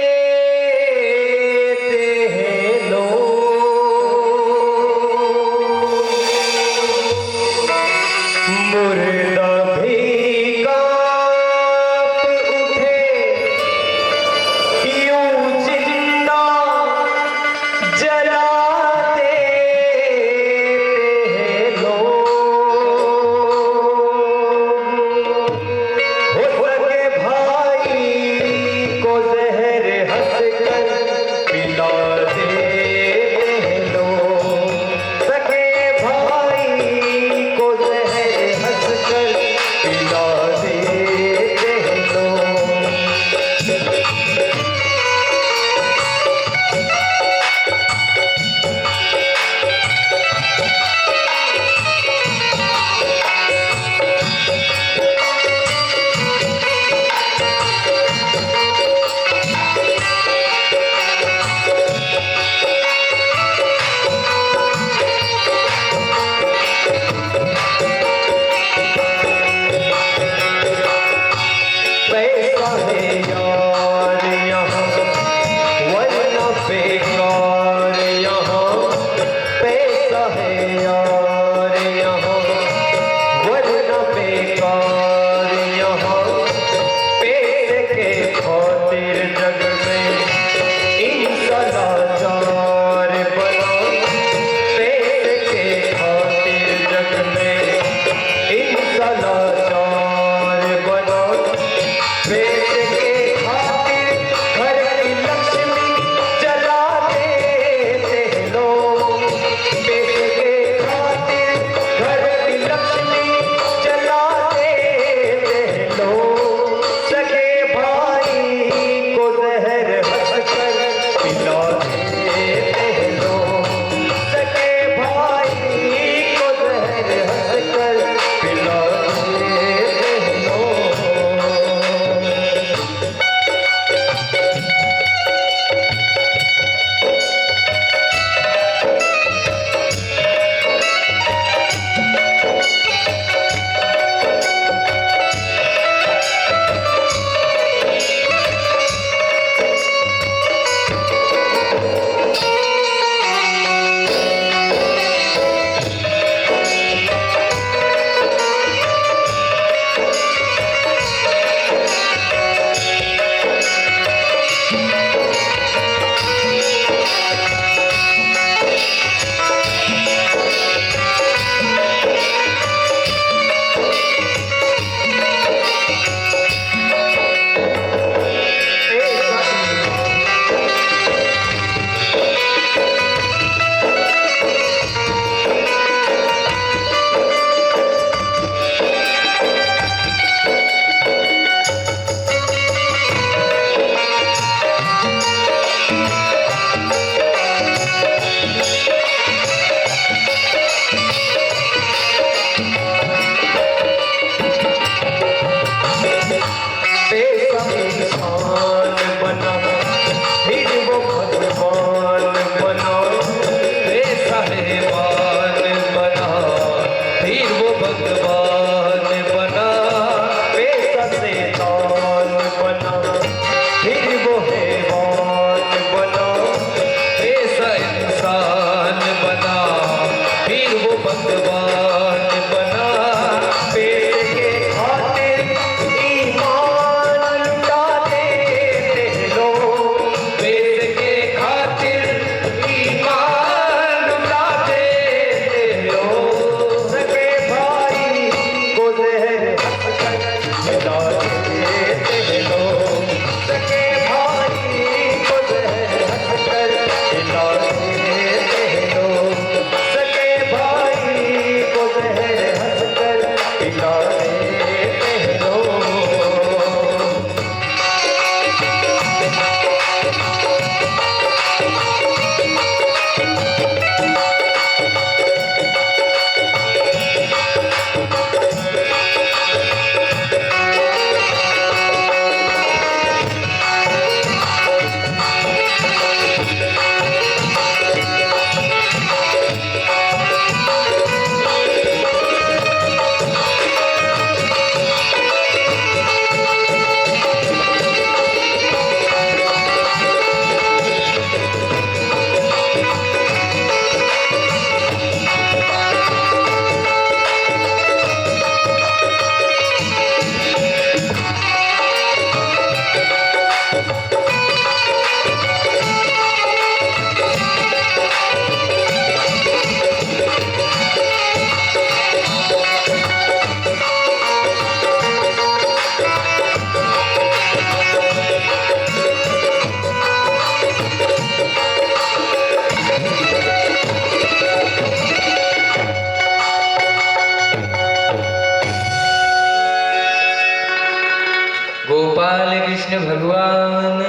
Speaker 2: भगवान।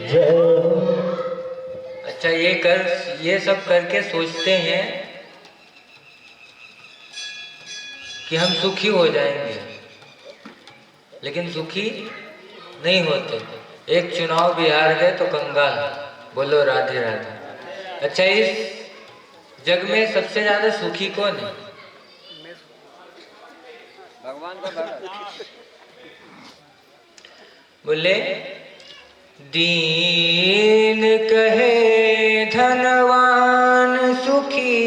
Speaker 1: जय।
Speaker 2: अच्छा, ये सब करके सोचते हैं कि हम सुखी हो जाएंगे, लेकिन सुखी नहीं होते। एक चुनाव बिहार गए तो कंगाल। बोलो राधे राधे। अच्छा, इस जग में सबसे ज्यादा सुखी कौन है?
Speaker 3: भगवान का भक्त।
Speaker 2: बोले दीन कहे धनवान सुखी,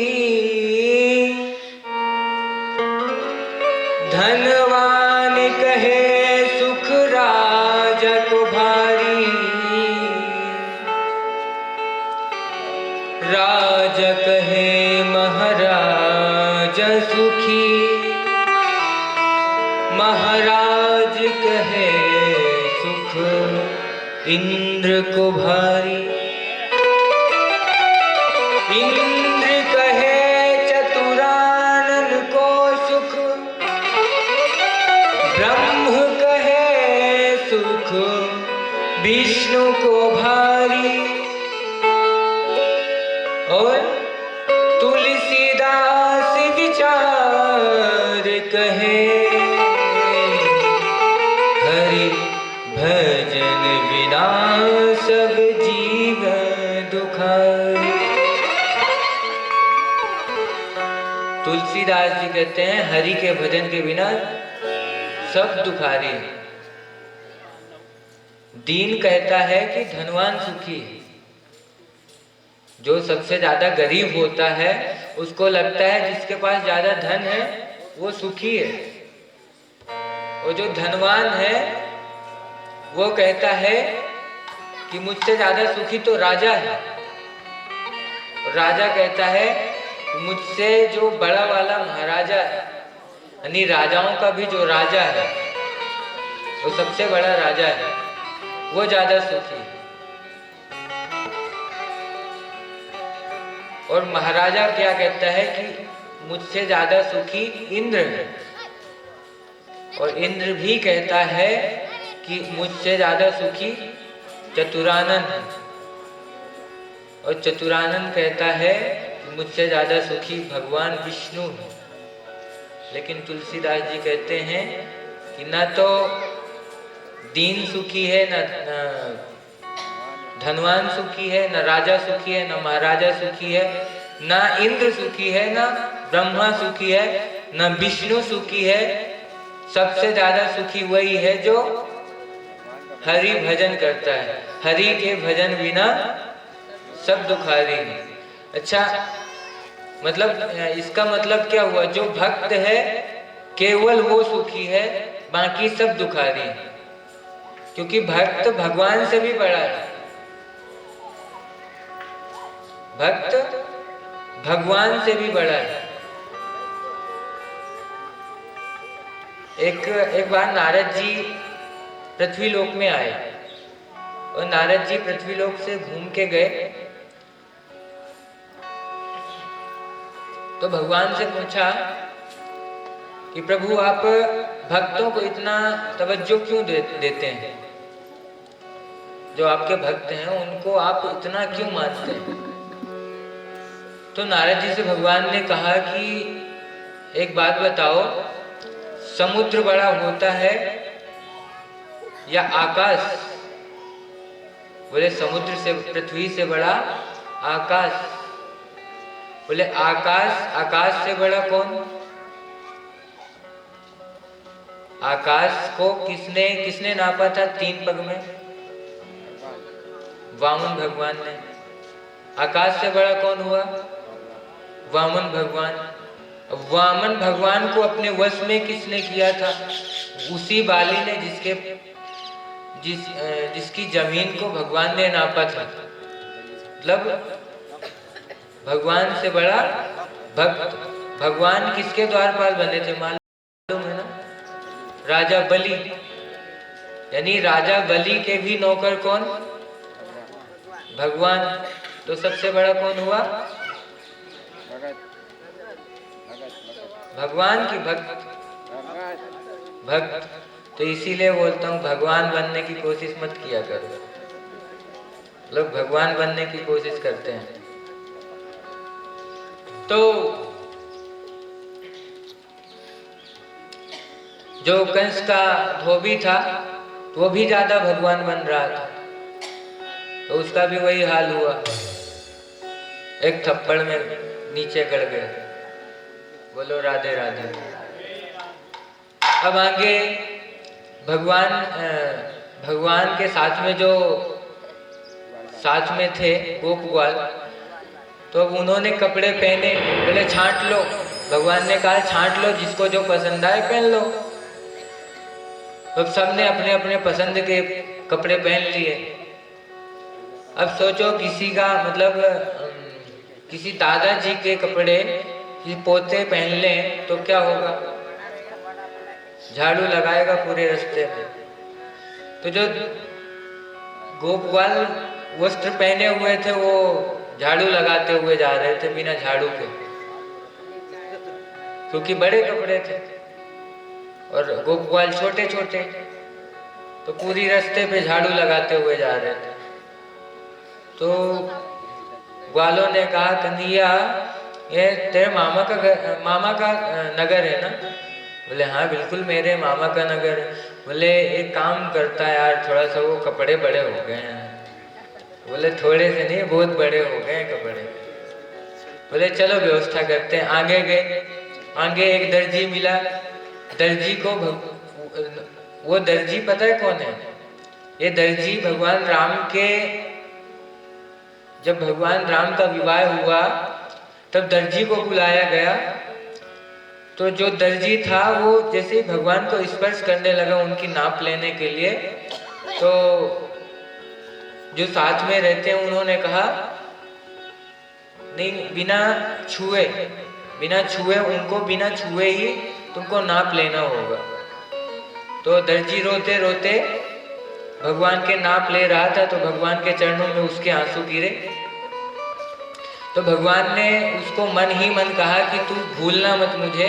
Speaker 2: धनवान कहे सुख राजा को भारी, राजा कहे महाराज सुखी, महाराज कहे सुख इंद्र को भारी, इंद्र कहे चतुरानन को सुख, ब्रह्म कहे सुख विष्णु को भारी, और तुलसीदास विचार कहे हरि भजन बिना सब जीव दुखारी। तुलसीदास जी कहते हैं हरि के भजन के बिना सब दुखारी। दीन कहता है कि धनवान सुखी है। जो सबसे ज्यादा गरीब होता है उसको लगता है जिसके पास ज्यादा धन है वो सुखी है, और जो धनवान है वो कहता है कि मुझसे ज्यादा सुखी तो राजा है। और राजा कहता है मुझसे जो बड़ा वाला महाराजा है, यानी राजाओं का भी जो राजा है, वो सबसे बड़ा राजा है, वो ज्यादा सुखी है। और महाराजा क्या कहता है कि मुझसे ज्यादा सुखी इंद्र है, और इंद्र भी कहता है कि मुझसे ज्यादा सुखी चतुरानन है, और चतुरानन कहता है कि मुझसे ज्यादा सुखी भगवान विष्णु है। लेकिन तुलसीदास जी कहते हैं कि न तो दीन सुखी है, न धनवान सुखी है, न राजा सुखी है, न महाराजा सुखी है, न इंद्र सुखी है, न ब्रह्मा सुखी है, न विष्णु सुखी है। सबसे ज्यादा सुखी वही है जो हरि भजन करता है। हरि के भजन बिना सब दुखारी है। अच्छा, मतलब इसका मतलब क्या हुआ? जो भक्त है केवल वो सुखी है, बाकी सब दुखारी है, क्योंकि भक्त भगवान से भी बड़ा है। भक्त भगवान से भी बड़ा है। एक बार नारद जी पृथ्वीलोक में आए, और नारद जी पृथ्वीलोक से घूम के गए तो भगवान से पूछा कि प्रभु आप भक्तों को इतना तवज्जो क्यों देते हैं? जो आपके भक्त हैं उनको आप इतना क्यों मानते हैं? तो नारद जी से भगवान ने कहा कि एक बात बताओ, समुद्र बड़ा होता है या आकाश? बोले समुद्र से, पृथ्वी से बड़ा आकाश। बोले आकाश से बड़ा कौन? आकाश को किसने नापा था 3 पग में? वामन भगवान ने। आकाश से बड़ा कौन हुआ? वामन भगवान। वामन भगवान को अपने वश में किसने किया था? उसी बाली ने जिसकी जमीन को भगवान ने नापा था। मतलब भगवान से बड़ा भक्त। भगवान किसके द्वारपाल बने थे मालूम है ना? राजा बलि। यानी राजा बलि के भी नौकर कौन? भगवान। तो सबसे बड़ा कौन हुआ? भगवान की भक्त। तो इसीलिए बोलता हूँ भगवान बनने की कोशिश मत किया करो। लोग भगवान बनने की कोशिश करते हैं। तो जो कंस का धोबी था वो भी ज्यादा भगवान बन रहा था, तो उसका भी वही हाल हुआ, एक थप्पड़ में नीचे गड़ गया। बोलो राधे राधे। अब आगे भगवान के साथ में जो साथ में थे गोप ग्वाल, तो अब उन्होंने कपड़े पहने, बोले छांट लो। भगवान ने कहा छांट लो, जिसको जो पसंद आए पहन लो। तो सबने अपने अपने पसंद के कपड़े पहन लिए। अब सोचो किसी का मतलब किसी दादाजी के कपड़े किसी पोते पहन लें तो क्या होगा? झाड़ू लगाएगा पूरे रास्ते में। तो जो गोपवाल वस्त्र पहने हुए थे वो झाड़ू लगाते हुए जा रहे थे बिना झाड़ू के, क्योंकि बड़े कपड़े थे और गोपवाल छोटे छोटे, तो पूरी रास्ते पे झाड़ू लगाते हुए जा रहे थे। तो ग्वालों ने कहा कन्हैया ये तेरे मामा का नगर है ना? बोले हाँ बिल्कुल मेरे मामा का नगर है। बोले एक काम करता है यार, थोड़ा सा वो कपड़े बड़े हो गए हैं। बोले थोड़े से नहीं, बहुत बड़े हो गए कपड़े। बोले चलो व्यवस्था करते हैं। आगे गए, आगे एक दर्जी मिला। दर्जी को वो दर्जी पता है कौन है? ये दर्जी भगवान राम के, जब भगवान राम का विवाह हुआ तब दर्जी को बुलाया गया। तो जो दर्जी था वो जैसे ही भगवान को स्पर्श करने लगा उनकी नाप लेने के लिए, तो जो साथ में रहते हैं उन्होंने कहा नहीं, बिना छुए उनको बिना छुए ही तुमको नाप लेना होगा। तो दर्जी रोते रोते भगवान के नाप ले रहा था, तो भगवान के चरणों में उसके आंसू गिरे। तो भगवान ने उसको मन ही मन कहा कि तू भूलना मत मुझे,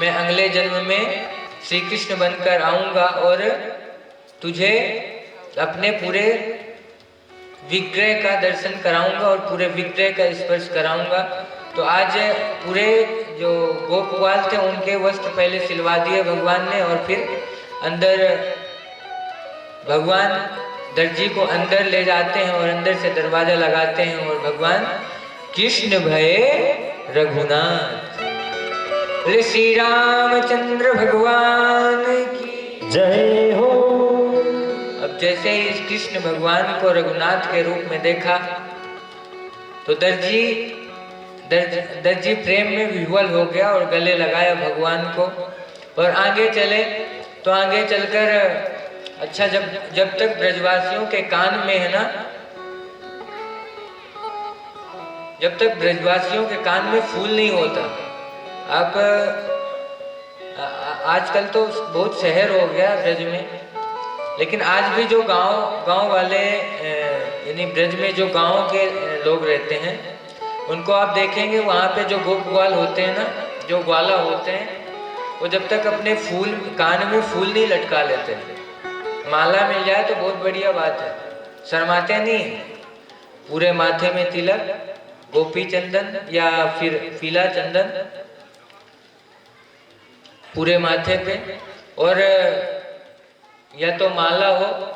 Speaker 2: मैं अगले जन्म में श्री कृष्ण बनकर आऊंगा और तुझे अपने पूरे विग्रह का दर्शन कराऊंगा और पूरे विग्रह का स्पर्श कराऊंगा। तो आज पूरे जो गोपवाल थे उनके वस्त्र पहले सिलवा दिए भगवान ने, और फिर अंदर भगवान दर्जी को अंदर ले जाते हैं और अंदर से दरवाजा लगाते हैं और भगवान कृष्ण भये रघुनाथ, श्री रामचंद्र भगवान की
Speaker 1: जय हो।
Speaker 2: अब जैसे ही इस कृष्ण भगवान को रघुनाथ के रूप में देखा तो दर्जी प्रेम में विह्वल हो गया और गले लगाया भगवान को। और आगे चले तो आगे चलकर अच्छा, जब तक ब्रजवासियों के कान में है ना, जब तक ब्रजवासियों के कान में फूल नहीं होता, आप आजकल तो बहुत शहर हो गया ब्रज में, लेकिन आज भी जो गांव वाले यानी ब्रज में जो गांव के लोग रहते हैं उनको आप देखेंगे, वहाँ पे जो गोप ग्वाल होते हैं ना, जो ग्वाला होते हैं, वो जब तक अपने फूल कान में फूल नहीं लटका लेते। माला मिल जाए तो बहुत बढ़िया बात है, शर्माते नहीं है। पूरे माथे में तिलक, गोपी चंदन या फिर पीला चंदन पूरे माथे पे, और या तो माला हो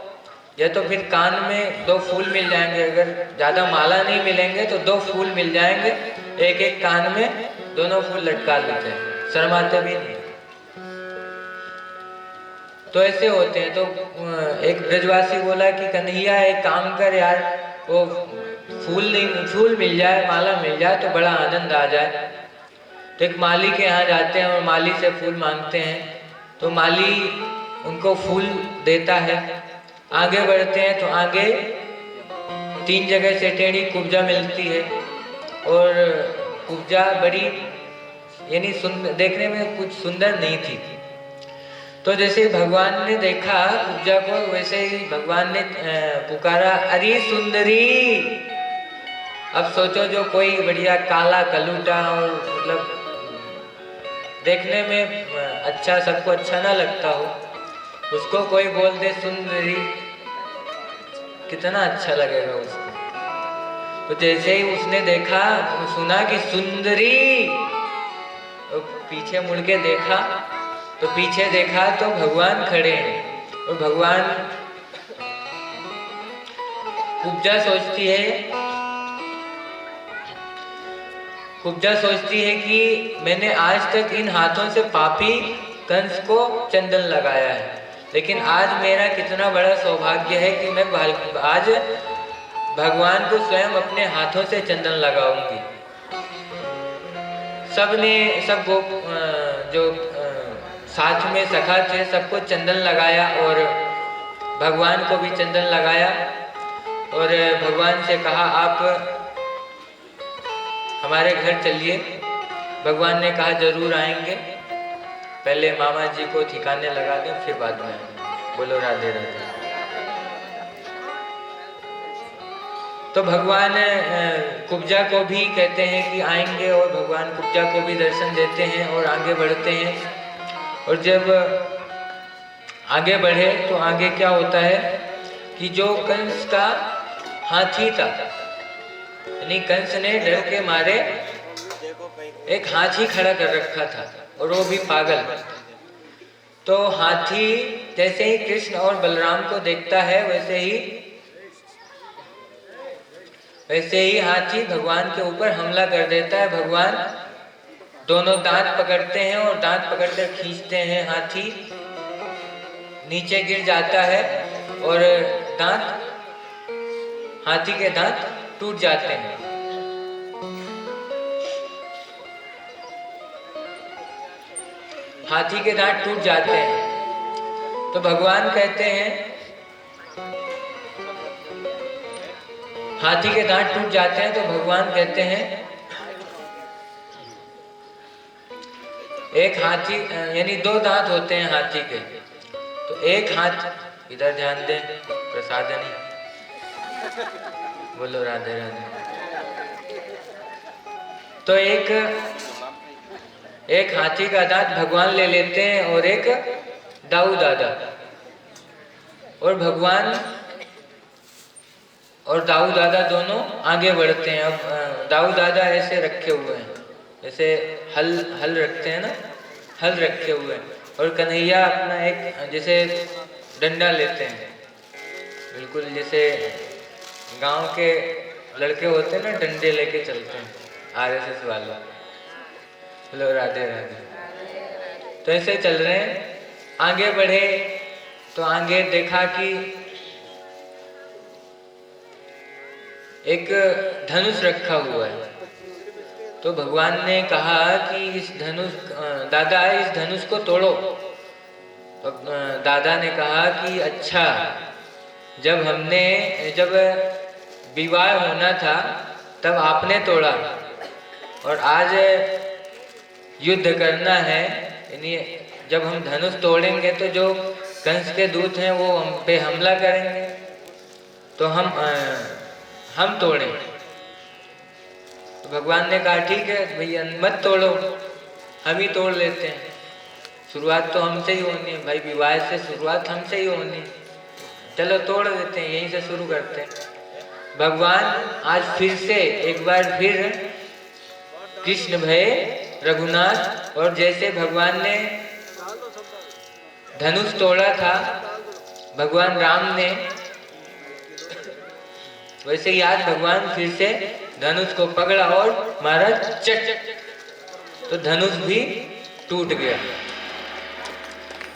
Speaker 2: या तो फिर कान में 2 फूल मिल जाएंगे। अगर ज्यादा माला नहीं मिलेंगे तो 2 फूल मिल जाएंगे, एक एक कान में दोनों फूल लटका लेते हैं, शर्माते भी नहीं। तो ऐसे होते हैं। तो एक ब्रजवासी बोला कि कन्हैया एक काम कर यार, वो फूल मिल जाए, माला मिल जाए तो बड़ा आनंद आ जाए। तो एक माली के यहाँ जाते हैं और माली से फूल मांगते हैं, तो माली उनको फूल देता है। आगे बढ़ते हैं तो आगे 3 जगह से टेढ़ी कुब्जा मिलती है, और कुब्जा बड़ी यानी देखने में कुछ सुंदर नहीं थी। तो जैसे भगवान ने देखा कुब्जा को, वैसे ही भगवान ने पुकारा अरे सुंदरी। अब सोचो जो कोई बढ़िया काला कलूटा और मतलब देखने में अच्छा, सबको अच्छा ना लगता हो, उसको कोई बोल दे सुंदरी, कितना अच्छा लगेगा उसको। तो जैसे ही उसने देखा, सुना कि सुंदरी, तो पीछे मुड़ के देखा, तो पीछे देखा तो भगवान खड़े हैं। और भगवान कुब्जा सोचती है कि मैंने आज तक इन हाथों से पापी कंस को चंदन लगाया है, लेकिन आज मेरा कितना बड़ा सौभाग्य है कि मैं आज भगवान को स्वयं अपने हाथों से चंदन लगाऊंगी। सब जो साथ में सखा थे सबको चंदन लगाया और भगवान को भी चंदन लगाया और भगवान से कहा आप हमारे घर चलिए। भगवान ने कहा जरूर आएंगे, पहले मामा जी को ठिकाने लगा दें फिर बाद में आएंगे। बोलो राधे राधे। तो भगवान कुब्जा को भी कहते हैं कि आएंगे और भगवान कुब्जा को भी दर्शन देते हैं और आगे बढ़ते हैं। और जब आगे बढ़े तो आगे क्या होता है कि जो कंस का हाथी था, यानी कंस ने डर के मारे एक हाथी खड़ा कर रखा था और वो भी पागल। तो हाथी जैसे ही कृष्ण और बलराम को देखता है वैसे ही हाथी भगवान के ऊपर हमला कर देता है। भगवान दोनों दांत पकड़ते हैं और दांत पकड़कर खींचते हैं। हाथी नीचे गिर जाता है और हाथी के दांत टूट जाते हैं। हाथी के दांत टूट जाते हैं। तो भगवान कहते हैं, हाथी के दांत टूट जाते हैं तो भगवान कहते हैं एक हाथी, यानी दो दांत होते हैं हाथी के, तो एक हाथ इधर ध्यान दें, प्रसादनी, बोलो राधे राधे। तो एक हाथी का दांत भगवान ले लेते हैं और एक दाऊ दादा, और भगवान और दाऊ दादा दोनों आगे बढ़ते हैं। अब दाऊ दादा ऐसे रखे हुए हैं, जैसे हल रखते हैं ना, हल रखे हुए हैं, और कन्हैया अपना एक जैसे डंडा लेते हैं, बिल्कुल जैसे गांव के लड़के होते हैं ना, डंडे लेके चलते हैं, आरएसएस वाले। हेलो राधे राधे। तो ऐसे चल रहे हैं। आगे बढ़े तो आगे देखा कि एक धनुष रखा हुआ है। तो भगवान ने कहा कि इस धनुष को तोड़ो। तो दादा ने कहा कि अच्छा, जब विवाह होना था तब आपने तोड़ा, और आज युद्ध करना है, यानी जब हम धनुष तोड़ेंगे तो जो कंस के दूत हैं वो हम पे हमला करेंगे, तो हम तोड़ें। तो भगवान ने कहा ठीक है भैया, मत तोड़ो, हम ही तोड़ लेते हैं। शुरुआत तो हमसे ही होनी है भाई, विवाह से शुरुआत हमसे ही होनी, चलो तोड़ देते हैं, यहीं से शुरू करते हैं। भगवान आज फिर से एक बार फिर कृष्ण भय रघुनाथ, और जैसे भगवान ने धनुष तोड़ा था भगवान राम ने, वैसे ही आज भगवान फिर से धनुष को पकड़ा और मारा चट, तो धनुष भी टूट गया।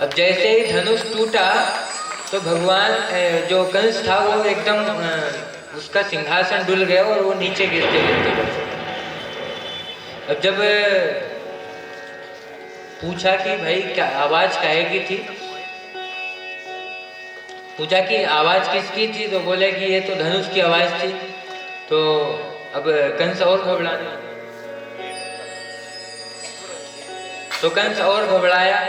Speaker 2: अब जैसे ही धनुष टूटा तो भगवान जो कंस था वो एकदम उसका सिंहासन डुल गया और वो नीचे गिरते गिरते। अब जब पूछा कि भाई क्या आवाज काहे की थी, पूछा कि आवाज किसकी थी, तो बोले कि ये तो धनुष की आवाज थी। तो अब कंस और घबराने, तो कंस और घबराया।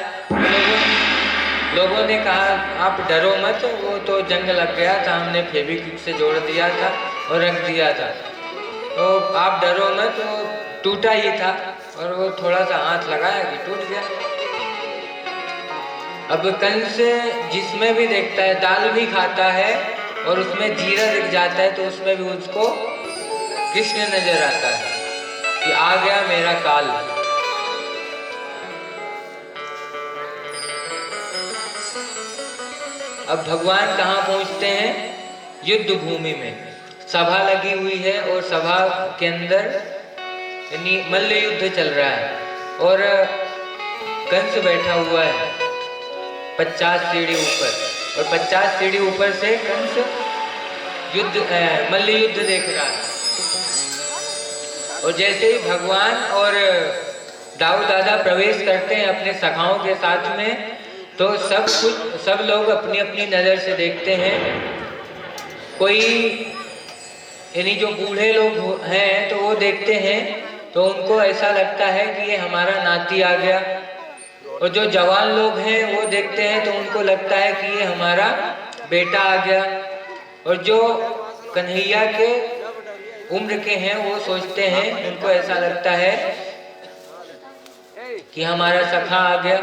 Speaker 2: लोगों ने कहा आप डरो मत, वो तो जंग लग गया था, हमने फेविक्विक से जोड़ दिया था और रख दिया था, तो आप डरो मत, वो टूटा ही था। और वो थोड़ा सा हाथ लगाया कि टूट गया। अब कंस जिसमें भी देखता है, दाल भी खाता है और उसमें जीरा दिख जाता है, तो उसमें भी उसको कृष्ण नजर आता है कि आ गया मेरा काल। अब भगवान कहाँ पहुंचते हैं? युद्ध भूमि में सभा लगी हुई है और सभा के अंदर यानी मल्ल युद्ध चल रहा है और कंस बैठा हुआ है 50 सीढ़ी ऊपर, और 50 सीढ़ी ऊपर से कंस मल्ल युद्ध देख रहा है। और जैसे ही भगवान और दाऊ दादा प्रवेश करते हैं अपने सखाओं के साथ में, तो सब लोग अपनी अपनी नज़र से देखते हैं। कोई यानी जो बूढ़े लोग हैं तो वो देखते हैं तो उनको ऐसा लगता है कि ये हमारा नाती आ गया, और जो जवान लोग हैं वो देखते हैं तो उनको लगता है कि ये हमारा बेटा आ गया, और जो कन्हैया के उम्र के हैं वो सोचते हैं, उनको ऐसा लगता है कि हमारा सखा आ गया,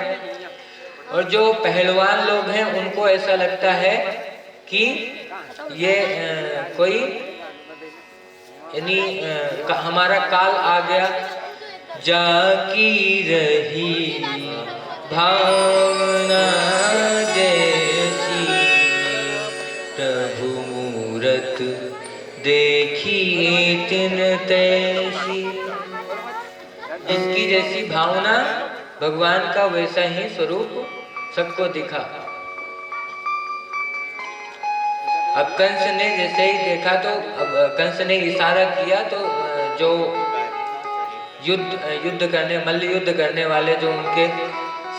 Speaker 2: और जो पहलवान लोग हैं उनको ऐसा लगता है कि ये कोई यानी हमारा काल आ गया। जाकी रही भावना जैसी, प्रभु मूरत देखिए तिन तैसी। जिसकी जैसी भावना भगवान का वैसा ही स्वरूप सबको दिखा। अब कंस ने जैसे ही देखा तो अब कंस ने इशारा किया तो जो मल्ल युद्ध करने वाले जो उनके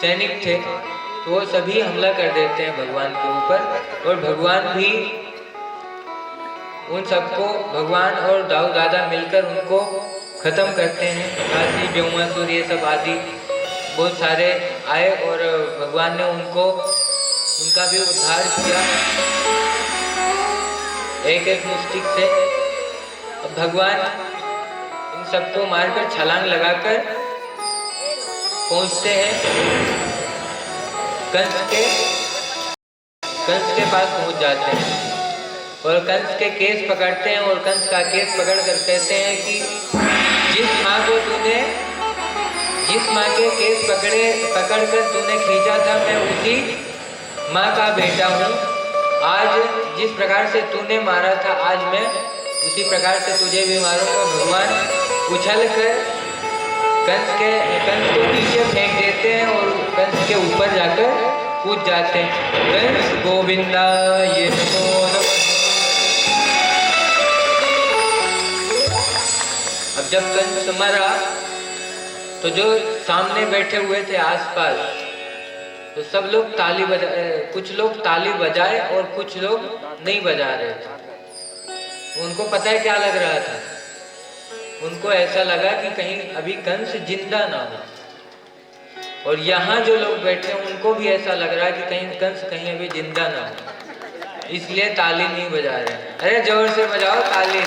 Speaker 2: सैनिक थे तो वो सभी हमला कर देते हैं भगवान के ऊपर, और भगवान भी उन सबको, भगवान और दाऊ दादा मिलकर उनको खत्म करते हैं। काशी ब्योमासुर ये सब आदि बहुत सारे आए और भगवान ने उनका भी उद्धार किया एक एक मुष्टिक से। अब भगवान इन सबको मारकर छलांग लगाकर पहुंचते हैं कंस के पास पहुंच जाते हैं और कंस के केस पकड़ते हैं, और कंस का केस पकड़ कर कहते हैं कि जिस माँ के केस पकड़कर तूने खींचा था, मैं उसी माँ का बेटा हूँ। आज जिस प्रकार से तूने मारा था, आज मैं उसी प्रकार से तुझे भी मारूंगा। भगवान उछल कर कंस को नीचे फेंक देते हैं और कंस के ऊपर जाकर कूद जाते हैं। कंस गोविंदा ये अब जब कंस मरा तो जो सामने बैठे हुए थे आसपास, तो सब लोग कुछ लोग ताली बजाए और कुछ लोग नहीं बजा रहे थे। उनको पता है क्या लग रहा था? उनको ऐसा लगा कि कहीं अभी कंस जिंदा ना हो, और यहाँ जो लोग बैठे हैं उनको भी ऐसा लग रहा है कि कहीं कंस कहीं अभी जिंदा ना हो, इसलिए ताली नहीं बजा रहे। अरे जोर से बजाओ ताली।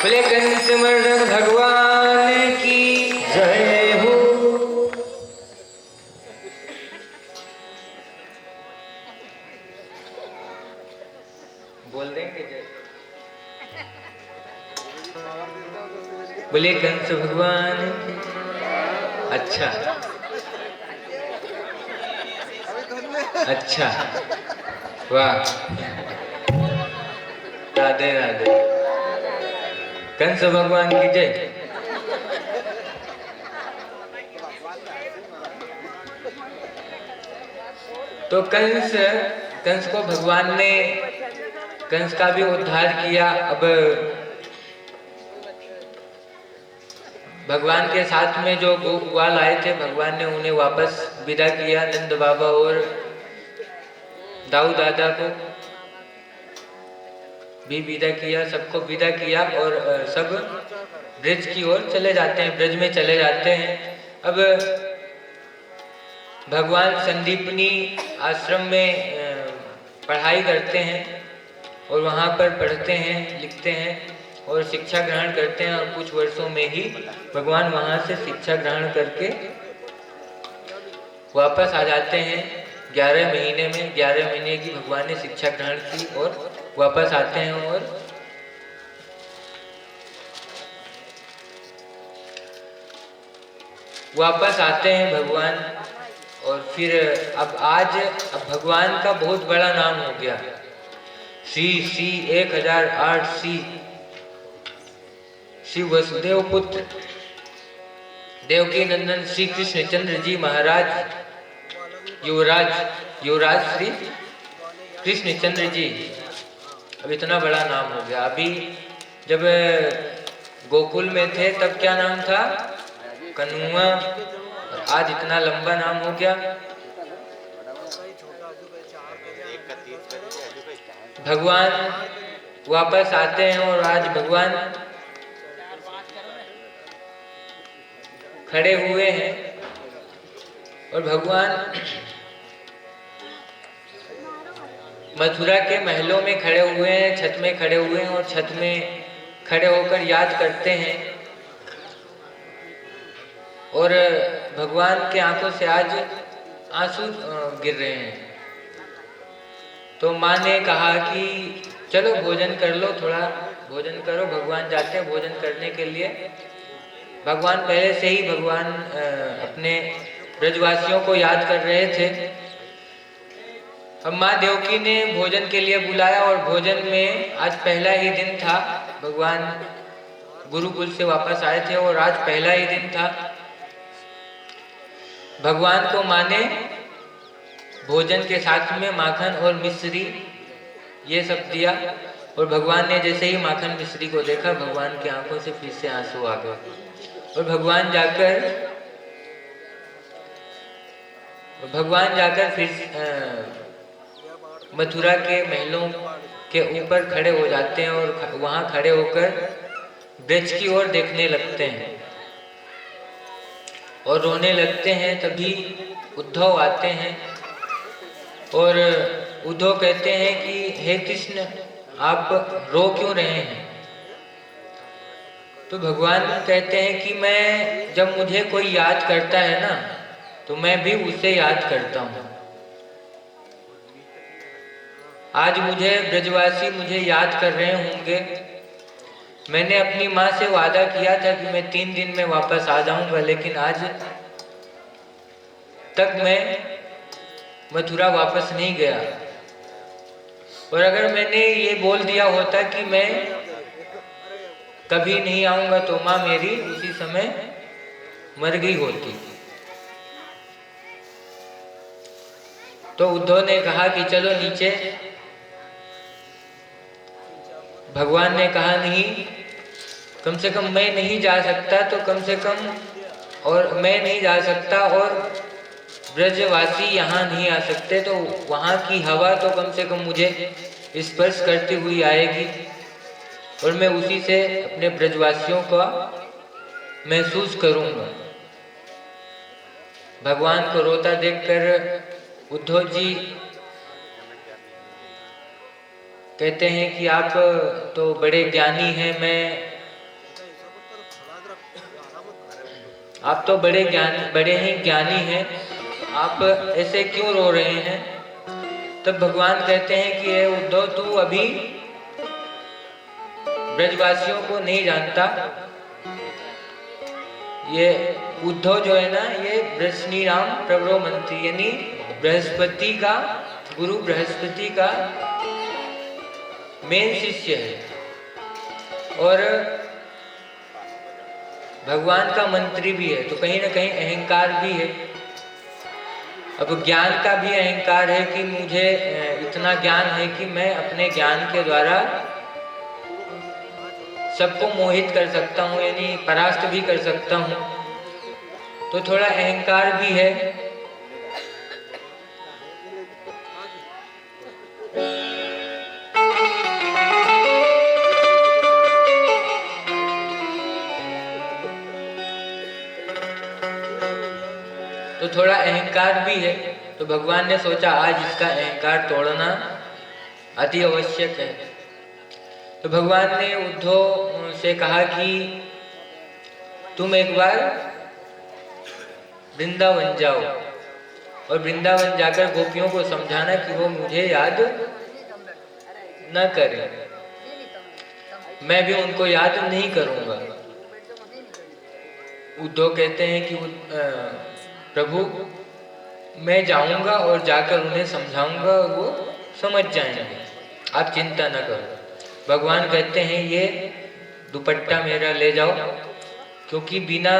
Speaker 2: बोले कंस मर्दन भगवान की
Speaker 1: जय हो।
Speaker 2: बोल देंगे जय। बोले कंस भगवान की। अच्छा अच्छा, वाह, राधे राधे। कंस भगवान की जय। तो कंस को भगवान ने कंस का भी उद्धार किया। अब भगवान के साथ में जो ग्वाल आए थे, भगवान ने उन्हें वापस विदा किया। नंद बाबा और दाऊ दादा को भी विदा किया, सबको विदा किया और सब ब्रज की ओर चले जाते हैं, ब्रज में चले जाते हैं। अब भगवान संदीपनी आश्रम में पढ़ाई करते हैं और वहाँ पर पढ़ते हैं, लिखते हैं और शिक्षा ग्रहण करते हैं, और कुछ वर्षों में ही भगवान वहाँ से शिक्षा ग्रहण करके वापस आ जाते हैं 11 महीने में। 11 महीने की भगवान ने शिक्षा ग्रहण की और वापस आते हैं और वापस आते हैं भगवान। और फिर अब भगवान का बहुत बड़ा नाम हो गया, श्री 1008 श्री वसुदेव पुत्र देवकी नंदन श्री कृष्णचंद्र जी महाराज, युवराज श्री कृष्णचंद्र जी। अब इतना बड़ा नाम हो गया। अभी जब गोकुल में थे तब क्या नाम था? कन्हुआ। आज इतना लंबा नाम हो गया। भगवान वापस आते हैं और आज भगवान खड़े हुए हैं और भगवान मथुरा के महलों में खड़े हुए हैं, छत में खड़े हुए हैं और छत में खड़े होकर याद करते हैं। और भगवान के आंखों से आज आंसू गिर रहे हैं। तो माँ ने कहा कि चलो भोजन कर लो, थोड़ा भोजन करो। भगवान जाते हैं भोजन करने के लिए। भगवान पहले से ही अपने ब्रजवासियों को याद कर रहे थे। अब माँ देवकी ने भोजन के लिए बुलाया और भोजन में आज पहला ही दिन था। भगवान गुरुकुल से वापस आए थे और आज पहला ही दिन था। भगवान को माँ ने भोजन के साथ में माखन और मिश्री ये सब दिया। और भगवान ने जैसे ही माखन मिश्री को देखा, भगवान की आंखों से फिर से आंसू आ गए। और भगवान जाकर फिर मथुरा के महलों के ऊपर खड़े हो जाते हैं और वहां खड़े होकर ब्रज की ओर देखने लगते हैं और रोने लगते हैं। तभी उद्धव आते हैं और उद्धव कहते हैं कि हे कृष्ण, आप रो क्यों रहे हैं? तो भगवान कहते हैं कि जब मुझे कोई याद करता है ना, तो मैं भी उसे याद करता हूँ। आज ब्रजवासी मुझे याद कर रहे होंगे। मैंने अपनी माँ से वादा किया था कि मैं 3 दिन में वापस आ जाऊंगा, लेकिन आज तक मैं मथुरा वापस नहीं गया। और अगर मैंने ये बोल दिया होता कि मैं कभी नहीं आऊंगा, तो माँ मेरी उसी समय मर गई होती। तो उद्धव ने कहा कि चलो नीचे। भगवान ने कहा नहीं, कम से कम मैं नहीं जा सकता, तो कम से कम और मैं नहीं जा सकता और ब्रजवासी यहाँ नहीं आ सकते, तो वहाँ की हवा तो कम से कम मुझे स्पर्श करती हुई आएगी और मैं उसी से अपने ब्रजवासियों का महसूस करूँगा। भगवान को रोता देखकर उद्धव जी कहते हैं कि आप तो बड़े ज्ञानी हैं, आप तो बड़े ही ज्ञानी हैं, आप ऐसे क्यों रो रहे हैं? तब भगवान कहते हैं कि हे उद्धव, तू अभी ब्रजवासियों को नहीं जानता। ये उद्धव जो है ना, ये बृहस्पति प्रवरो मंत्री, यानी बृहस्पति का, गुरु बृहस्पति का मेन शिष्य है और भगवान का मंत्री भी है। तो कहीं ना कहीं अहंकार भी है। अब ज्ञान का भी अहंकार है कि मुझे इतना ज्ञान है कि मैं अपने ज्ञान के द्वारा सबको मोहित कर सकता हूँ, यानी परास्त भी कर सकता हूँ। तो थोड़ा अहंकार भी है। तो थोड़ा अहंकार भी है। तो भगवान ने सोचा आज इसका अहंकार तोड़ना अति आवश्यक है। तो भगवान ने उद्धव से कहा कि तुम एक बार वृंदावन जाओ। और वृंदावन जाकर गोपियों को समझाना कि वो मुझे याद न करें, मैं भी उनको याद नहीं करूंगा। उद्धव कहते हैं कि प्रभु मैं जाऊंगा और जाकर उन्हें समझाऊंगा और वो समझ जाएंगे, आप चिंता न करो। भगवान कहते हैं ये दुपट्टा मेरा ले जाओ, क्योंकि बिना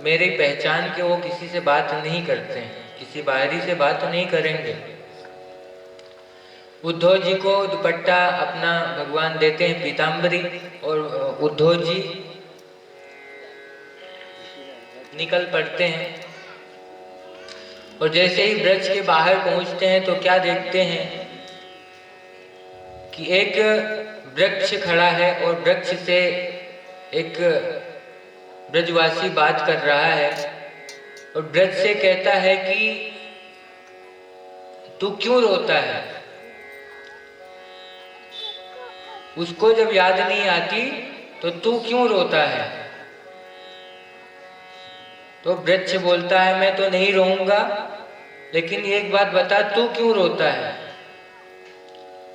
Speaker 2: मेरी पहचान के वो किसी से बात नहीं करते हैं, किसी बाहरी से बात नहीं करेंगे। उद्धव जी को दुपट्टा अपना भगवान देते हैं, पीताम्बरी, और उद्धव जी निकल पड़ते हैं। और जैसे ही ब्रज के बाहर पहुंचते हैं तो क्या देखते हैं कि एक वृक्ष खड़ा है और वृक्ष से एक ब्रजवासी बात कर रहा है और ब्रज से कहता है कि तू क्यों रोता है। उसको जब याद नहीं आती तो तू क्यों रोता है। तो वृक्ष बोलता है मैं तो नहीं रोऊंगा, लेकिन एक बात बता तू क्यों रोता है।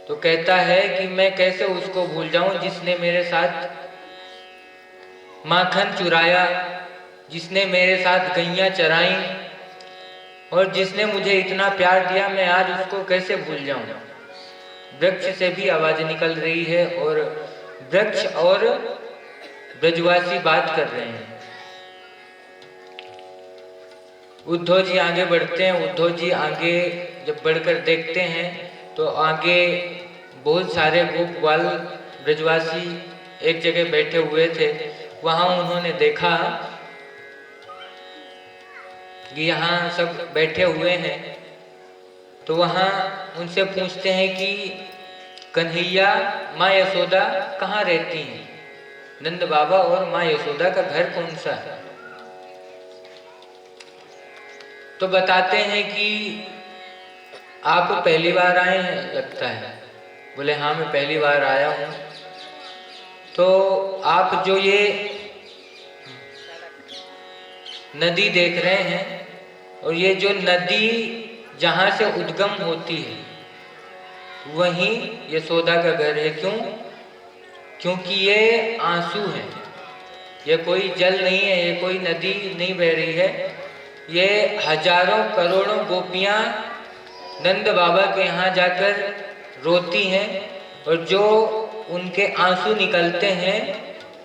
Speaker 2: तो कहता है कि मैं कैसे उसको भूल जाऊं जिसने मेरे साथ माखन चुराया, जिसने मेरे साथ गैया चराई और जिसने मुझे इतना प्यार दिया, मैं आज उसको कैसे भूल जाऊं। वृक्ष से भी आवाज निकल रही है और वृक्ष और ब्रजवासी बात कर रहे हैं। उद्धव जी आगे बढ़ते हैं। उद्धव जी आगे जब बढ़कर देखते हैं तो आगे बहुत सारे गोप ग्वाल ब्रजवासी एक जगह बैठे हुए थे। वहां उन्होंने देखा कि यहाँ सब बैठे हुए हैं, तो वहां उनसे पूछते हैं कि कन्हैया माँ यशोदा कहाँ रहती हैं, नंद बाबा और माँ यशोदा का घर कौन सा है। तो बताते हैं कि आप पहली बार आए हैं लगता है। बोले हाँ मैं पहली बार आया हूँ। तो आप जो ये नदी देख रहे हैं और ये जो नदी जहाँ से उद्गम होती है वहीं यशोदा का घर है। क्यों? क्योंकि ये आंसू है, ये कोई जल नहीं है, ये कोई नदी नहीं बह रही है। ये हजारों करोड़ों गोपियां नंद बाबा के यहाँ जाकर रोती हैं और जो उनके आंसू निकलते हैं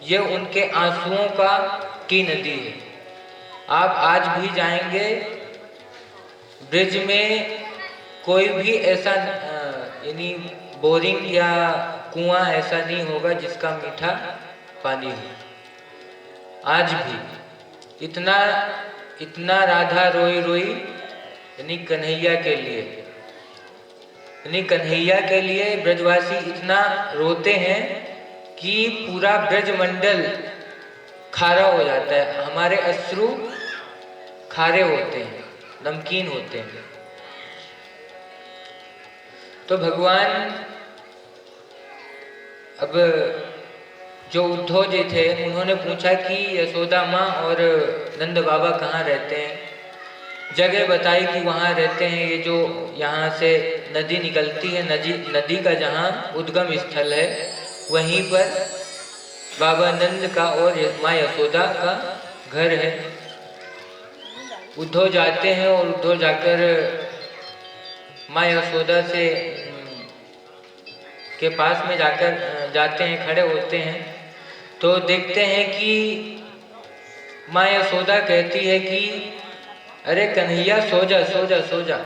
Speaker 2: ये उनके आंसुओं की नदी है। आप आज भी जाएंगे ब्रिज में, कोई भी ऐसा यानी बोरिंग या कुआं ऐसा नहीं होगा जिसका मीठा पानी हो। आज भी इतना राधा रोई रोई यानी कन्हैया के लिए, यानी कन्हैया के लिए ब्रजवासी इतना रोते हैं कि पूरा ब्रज मंडल खारा हो जाता है। हमारे अश्रु खारे होते हैं, नमकीन होते हैं। तो भगवान अब जो उद्धव जी थे उन्होंने पूछा कि यशोदा माँ और नंद बाबा कहाँ रहते हैं। जगह बताई कि वहाँ रहते हैं, ये जो यहाँ से नदी निकलती है, नदी का जहाँ उद्गम स्थल है वहीं पर बाबा नंद का और माँ यशोदा का घर है। उद्धव जाते हैं और उद्धव जाकर माँ यशोदा से के पास में जाते हैं, खड़े होते हैं तो देखते हैं कि माँ यशोदा कहती है कि अरे कन्हैया सो जा सो जा सो जा।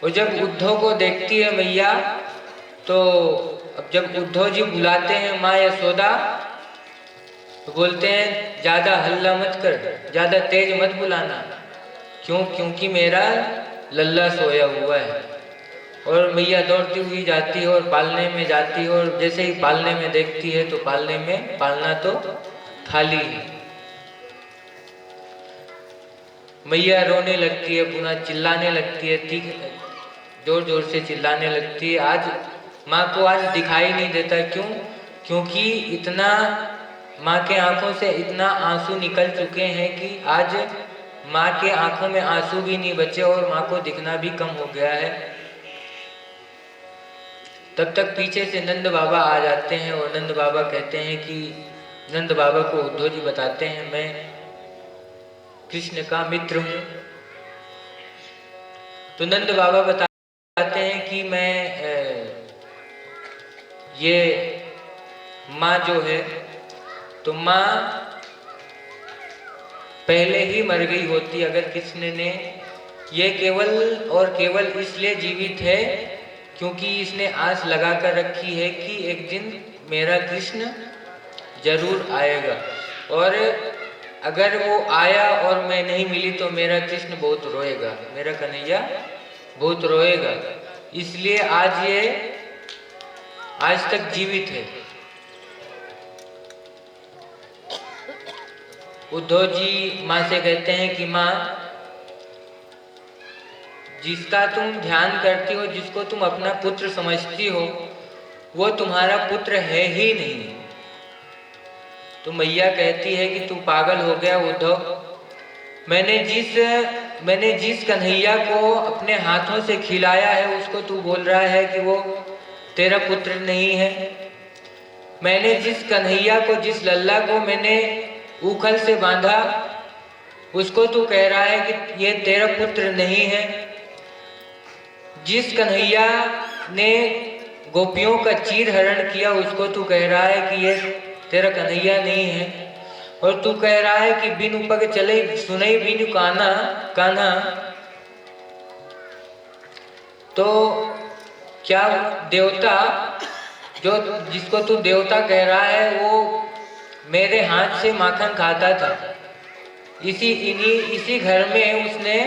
Speaker 2: और जब उद्धव को देखती है मैया तो अब जब उद्धव जी बुलाते हैं माँ यशोदा तो बोलते हैं ज्यादा हल्ला मत कर, ज्यादा तेज मत बुलाना। क्यों? क्योंकि मेरा लल्ला सोया हुआ है। और मैया दौड़ती हुई जाती है और पालने में जाती है और जैसे ही पालने में देखती है तो पालने में पालना तो खाली है। मैया रोने लगती है, पुनः चिल्लाने लगती है, जोर जोर से चिल्लाने लगती है। आज माँ को आज दिखाई नहीं देता। क्यों? क्योंकि इतना माँ के आंखों से इतना आंसू निकल चुके हैं कि आज माँ के आंखों में आंसू भी नहीं बचे और माँ को दिखना भी कम हो गया है। तब तक पीछे से नंद बाबा आ जाते हैं और नंद बाबा कहते हैं कि नंद बाबा को उद्धव जी बताते हैं, मैं कृष्ण का मित्र हूँ। तो नंद बाबा बताते हैं कि मैं ये माँ जो है, तो माँ पहले ही मर गई होती अगर कृष्ण ने, ये केवल और केवल इसलिए जीवित है क्योंकि इसने आस लगा कर रखी है कि एक दिन मेरा कृष्ण जरूर आएगा, और अगर वो आया और मैं नहीं मिली तो मेरा कृष्ण बहुत रोएगा, मेरा कन्हैया बहुत रोएगा। इसलिए आज तक जीवित है। उद्धव जी माँ से कहते हैं कि माँ, जिसका तुम ध्यान करती हो, जिसको तुम अपना पुत्र समझती हो, वो तुम्हारा पुत्र है ही नहीं। तो मैया कहती है कि तू पागल हो गया उद्धव, मैंने जिस कन्हैया को अपने हाथों से खिलाया है उसको तू बोल रहा है कि वो तेरा पुत्र नहीं है। मैंने जिस कन्हैया को, जिस लल्ला को मैंने उखल से बांधा, उसको तू कह रहा है कि ये तेरा पुत्र नहीं है। जिस कन्हैया ने गोपियों का चीर हरण किया उसको तू कह रहा है कि ये तेरा कन्हैया नहीं है। और तू कह रहा है कि बिन उपग चले सुनई बिनु कान्हा। तो क्या देवता, जो जिसको तू देवता कह रहा है, वो मेरे हाथ से माखन खाता था। इसी घर में उसने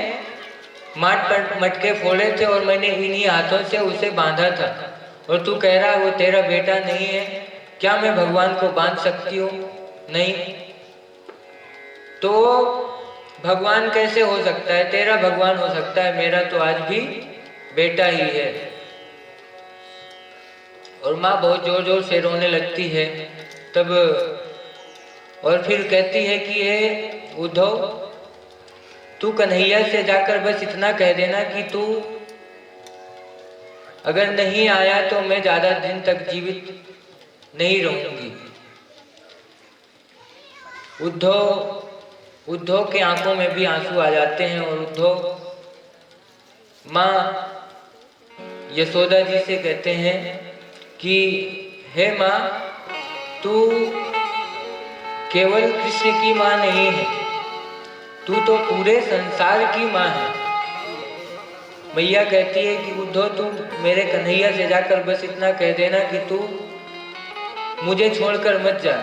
Speaker 2: मटके फोड़े थे और मैंने इन्हीं हाथों से उसे बांधा था। और तू कह रहा है वो तेरा बेटा नहीं है। क्या मैं भगवान को बांध सकती हूँ? नहीं। तो भगवान कैसे हो सकता है? तेरा भगवान हो सकता है, मेरा तो आज भी बेटा ही है। और माँ बहुत जोर जोर से रोने लगती है तब, और फिर कहती है कि ये उद्धव, तू कन्हैया से जाकर बस इतना कह देना कि तू अगर नहीं आया तो मैं ज्यादा दिन तक जीवित नहीं रहूंगी। उद्धव के आंखों में भी आंसू आ जाते हैं और उद्धव माँ यशोदा जी से कहते हैं कि हे माँ, तू केवल कृष्ण की माँ नहीं है, तू तो पूरे संसार की माँ है। मैया कहती है कि उद्धव, तू मेरे कन्हैया से जाकर बस इतना कह देना कि तू मुझे छोड़कर मत जा,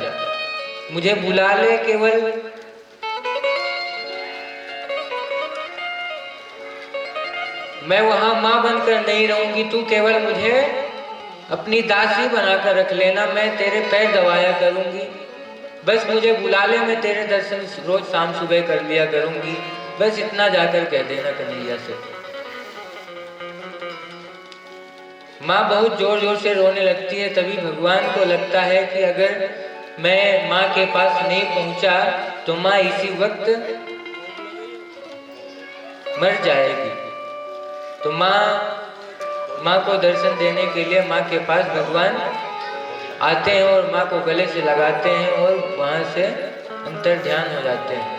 Speaker 2: मुझे बुला ले। केवल मैं वहां माँ बनकर नहीं रहूंगी, तू केवल मुझे अपनी दासी बनाकर रख लेना, मैं तेरे पैर दबाया करूंगी। बस मुझे बुला ले, मैं तेरे दर्शन रोज शाम सुबह कर लिया करूंगी। बस इतना जाकर कह देना कन्हैया से। माँ बहुत जोर जोर से रोने लगती है। तभी भगवान को लगता है कि अगर मैं माँ के पास नहीं पहुंचा तो माँ इसी वक्त मर जाएगी। तो माँ को दर्शन देने के लिए माँ के पास भगवान आते हैं और माँ को गले से लगाते हैं और वहां से अंतर ध्यान हो जाते हैं।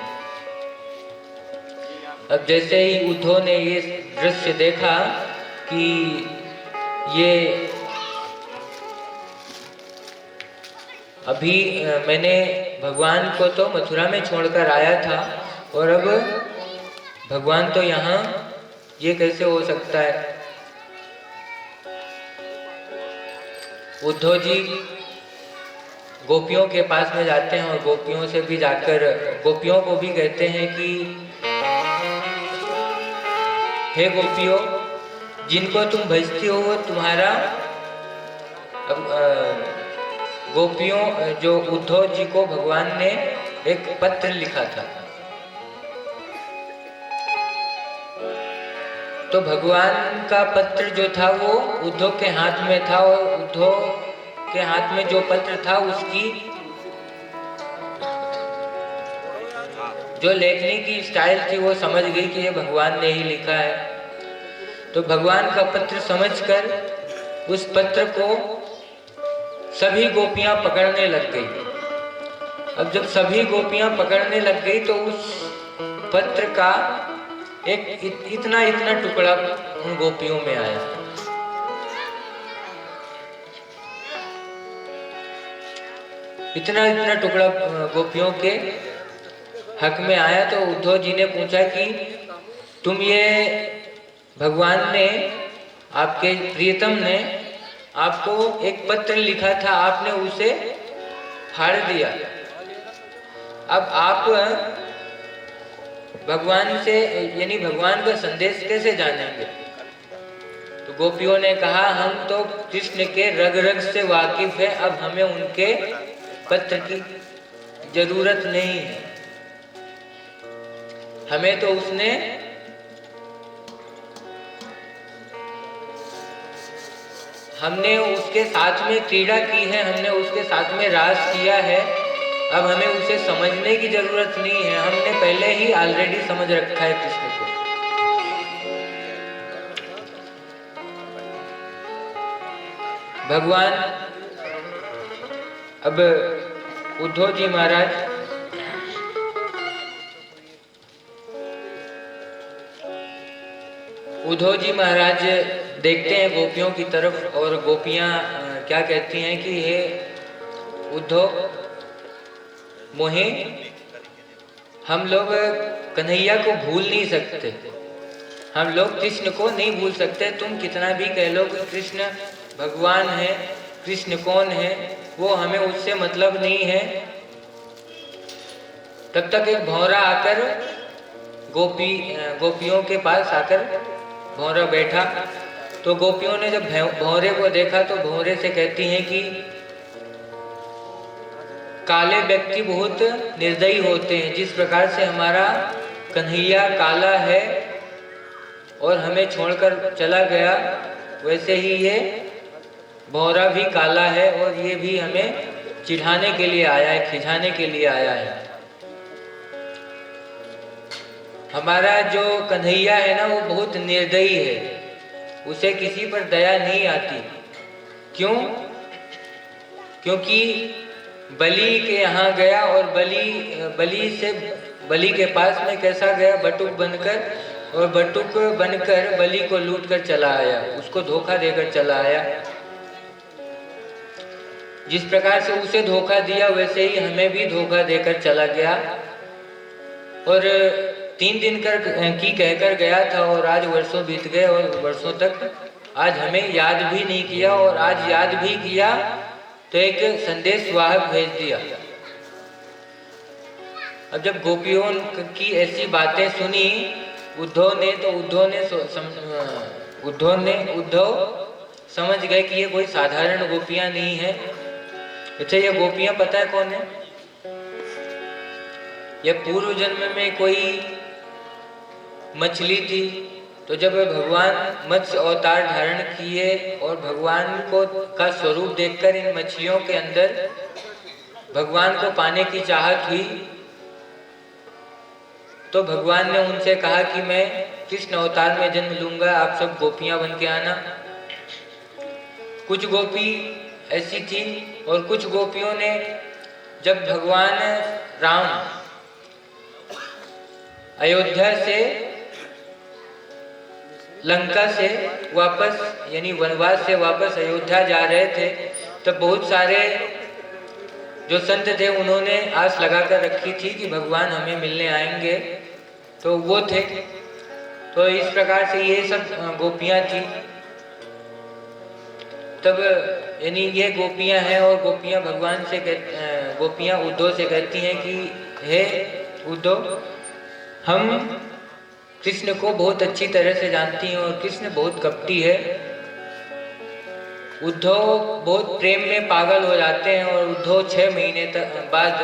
Speaker 2: अब जैसे ही उद्धव ने ये दृश्य देखा कि ये अभी मैंने भगवान को तो मथुरा में छोड़कर आया था और अब भगवान तो यहाँ, ये कैसे हो सकता है? उद्धव जी गोपियों के पास में जाते हैं और गोपियों से भी जाकर गोपियों को भी कहते हैं कि हे गोपियों, जिनको तुम भजती हो वो तुम्हारा, गोपियों जो उद्धव जी को भगवान ने एक पत्र लिखा था। तो भगवान का पत्र जो था वो उद्धव के हाथ में था और उद्धव के हाथ में जो पत्र था उसकी जो लेखनी की स्टाइल थी वो समझ गई कि ये भगवान ने ही लिखा है। तो भगवान का पत्र समझकर उस पत्र को सभी गोपियां पकड़ने लग गई। अब जब सभी गोपियां पकड़ने लग गई तो उस पत्र का एक इतना टुकड़ा उन गोपियों में आया। इतना टुकड़ा गोपियों के हक में आया। तो उद्धव जी ने पूछा कि तुम ये भगवान ने, आपके प्रियतम ने आपको एक पत्र लिखा था, आपने उसे फाड़ दिया। अब आप भगवान से यानी भगवान का संदेश कैसे जानेंगे? तो गोपियों ने कहा हम तो कृष्ण के रग रग से वाकिफ है, अब हमें उनके पत्र की जरूरत नहीं है। हमें तो हमने उसके साथ में क्रीड़ा की है, हमने उसके साथ में रास किया है, अब हमें उसे समझने की जरूरत नहीं है। हमने पहले ही ऑलरेडी समझ रखा है कृष्ण को। भगवान अब उद्धव जी महाराज देखते हैं गोपियों की तरफ और गोपियां क्या कहती हैं कि हे उद्धव मोहे, हम लोग कन्हैया को भूल नहीं सकते, हम लोग कृष्ण को नहीं भूल सकते। तुम कितना भी कह लो कि कृष्ण भगवान है, कृष्ण कौन है, वो हमें उससे मतलब नहीं है। तब तक एक भौरा आकर गोपियों के पास आकर भौरा बैठा। तो गोपियों ने जब भौरे को देखा तो भौरे से कहती हैं कि काले व्यक्ति बहुत निर्दयी होते हैं। जिस प्रकार से हमारा कन्हैया काला है और हमें छोड़कर चला गया, वैसे ही ये भौरा भी काला है और ये भी हमें चिढ़ाने के लिए आया है, खिंचाने के लिए आया है। हमारा जो कन्हैया है ना, वो बहुत निर्दयी है, उसे किसी पर दया नहीं आती। क्यों? क्योंकि बलि के यहाँ गया और बलि के पास में कैसा गया, बटुक बनकर, और बटुक बनकर बलि को लूट कर चला आया, उसको धोखा देकर चला आया। जिस प्रकार से उसे धोखा दिया वैसे ही हमें भी धोखा देकर चला गया। और 3 दिन की कहकर गया था और आज वर्षों बीत गए और वर्षों तक आज हमें याद भी नहीं किया, और आज याद भी किया तो एक संदेश वाहक भेज दिया। अब जब गोपियों की ऐसी बातें सुनी उद्धव समझ गए कि ये कोई साधारण गोपियां नहीं है। अच्छा, ये गोपियां पता है कौन है? ये पूर्व जन्म में कोई मछली थी, तो जब भगवान मत्स्य अवतार धारण किए और भगवान का स्वरूप देखकर इन मछलियों के अंदर भगवान को पाने की चाहत हुई, तो भगवान ने उनसे कहा कि मैं कृष्ण अवतार में जन्म लूंगा, आप सब गोपियां बन के आना। कुछ गोपी ऐसी थी और कुछ गोपियों ने जब भगवान राम अयोध्या से लंका से वापस यानी वनवास से वापस अयोध्या जा रहे थे, तब बहुत सारे जो संत थे उन्होंने आस लगाकर रखी थी कि भगवान हमें मिलने आएंगे, तो वो थे। तो इस प्रकार से ये सब गोपियां थी। तब यानी ये गोपियां हैं और गोपियां गोपियां उद्धव से कहती हैं कि हे उद्धव, हम कृष्ण को बहुत अच्छी तरह से जानती हैं और कृष्ण बहुत कपटी है। उद्धव बहुत प्रेम में पागल हो जाते हैं और उद्धव 6 महीने तक बाद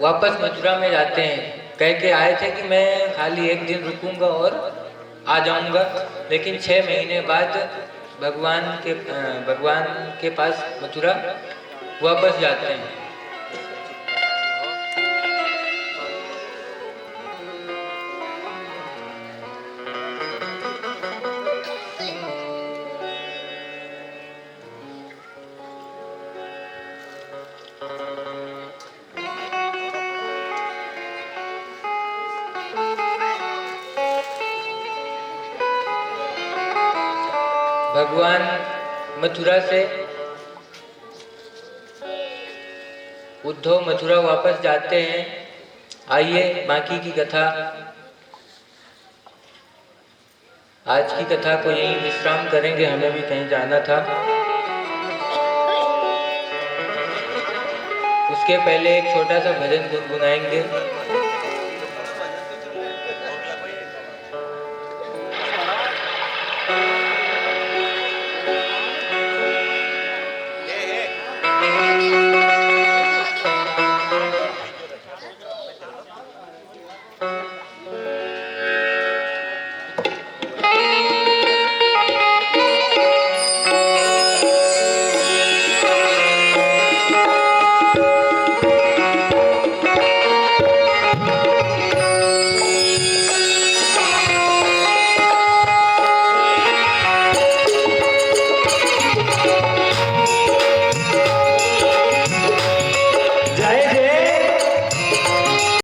Speaker 2: वापस मथुरा में जाते हैं। कह के आए थे कि मैं खाली 1 दिन रुकूंगा और आ जाऊंगा, लेकिन 6 महीने बाद भगवान के पास मथुरा वापस जाते हैं। भगवान मथुरा से उद्धव मथुरा वापस जाते हैं। आइए बाकी की कथा, आज की कथा को यहीं विश्राम करेंगे, हमें भी कहीं जाना था। उसके पहले एक छोटा सा भजन गुनगुनाएंगे।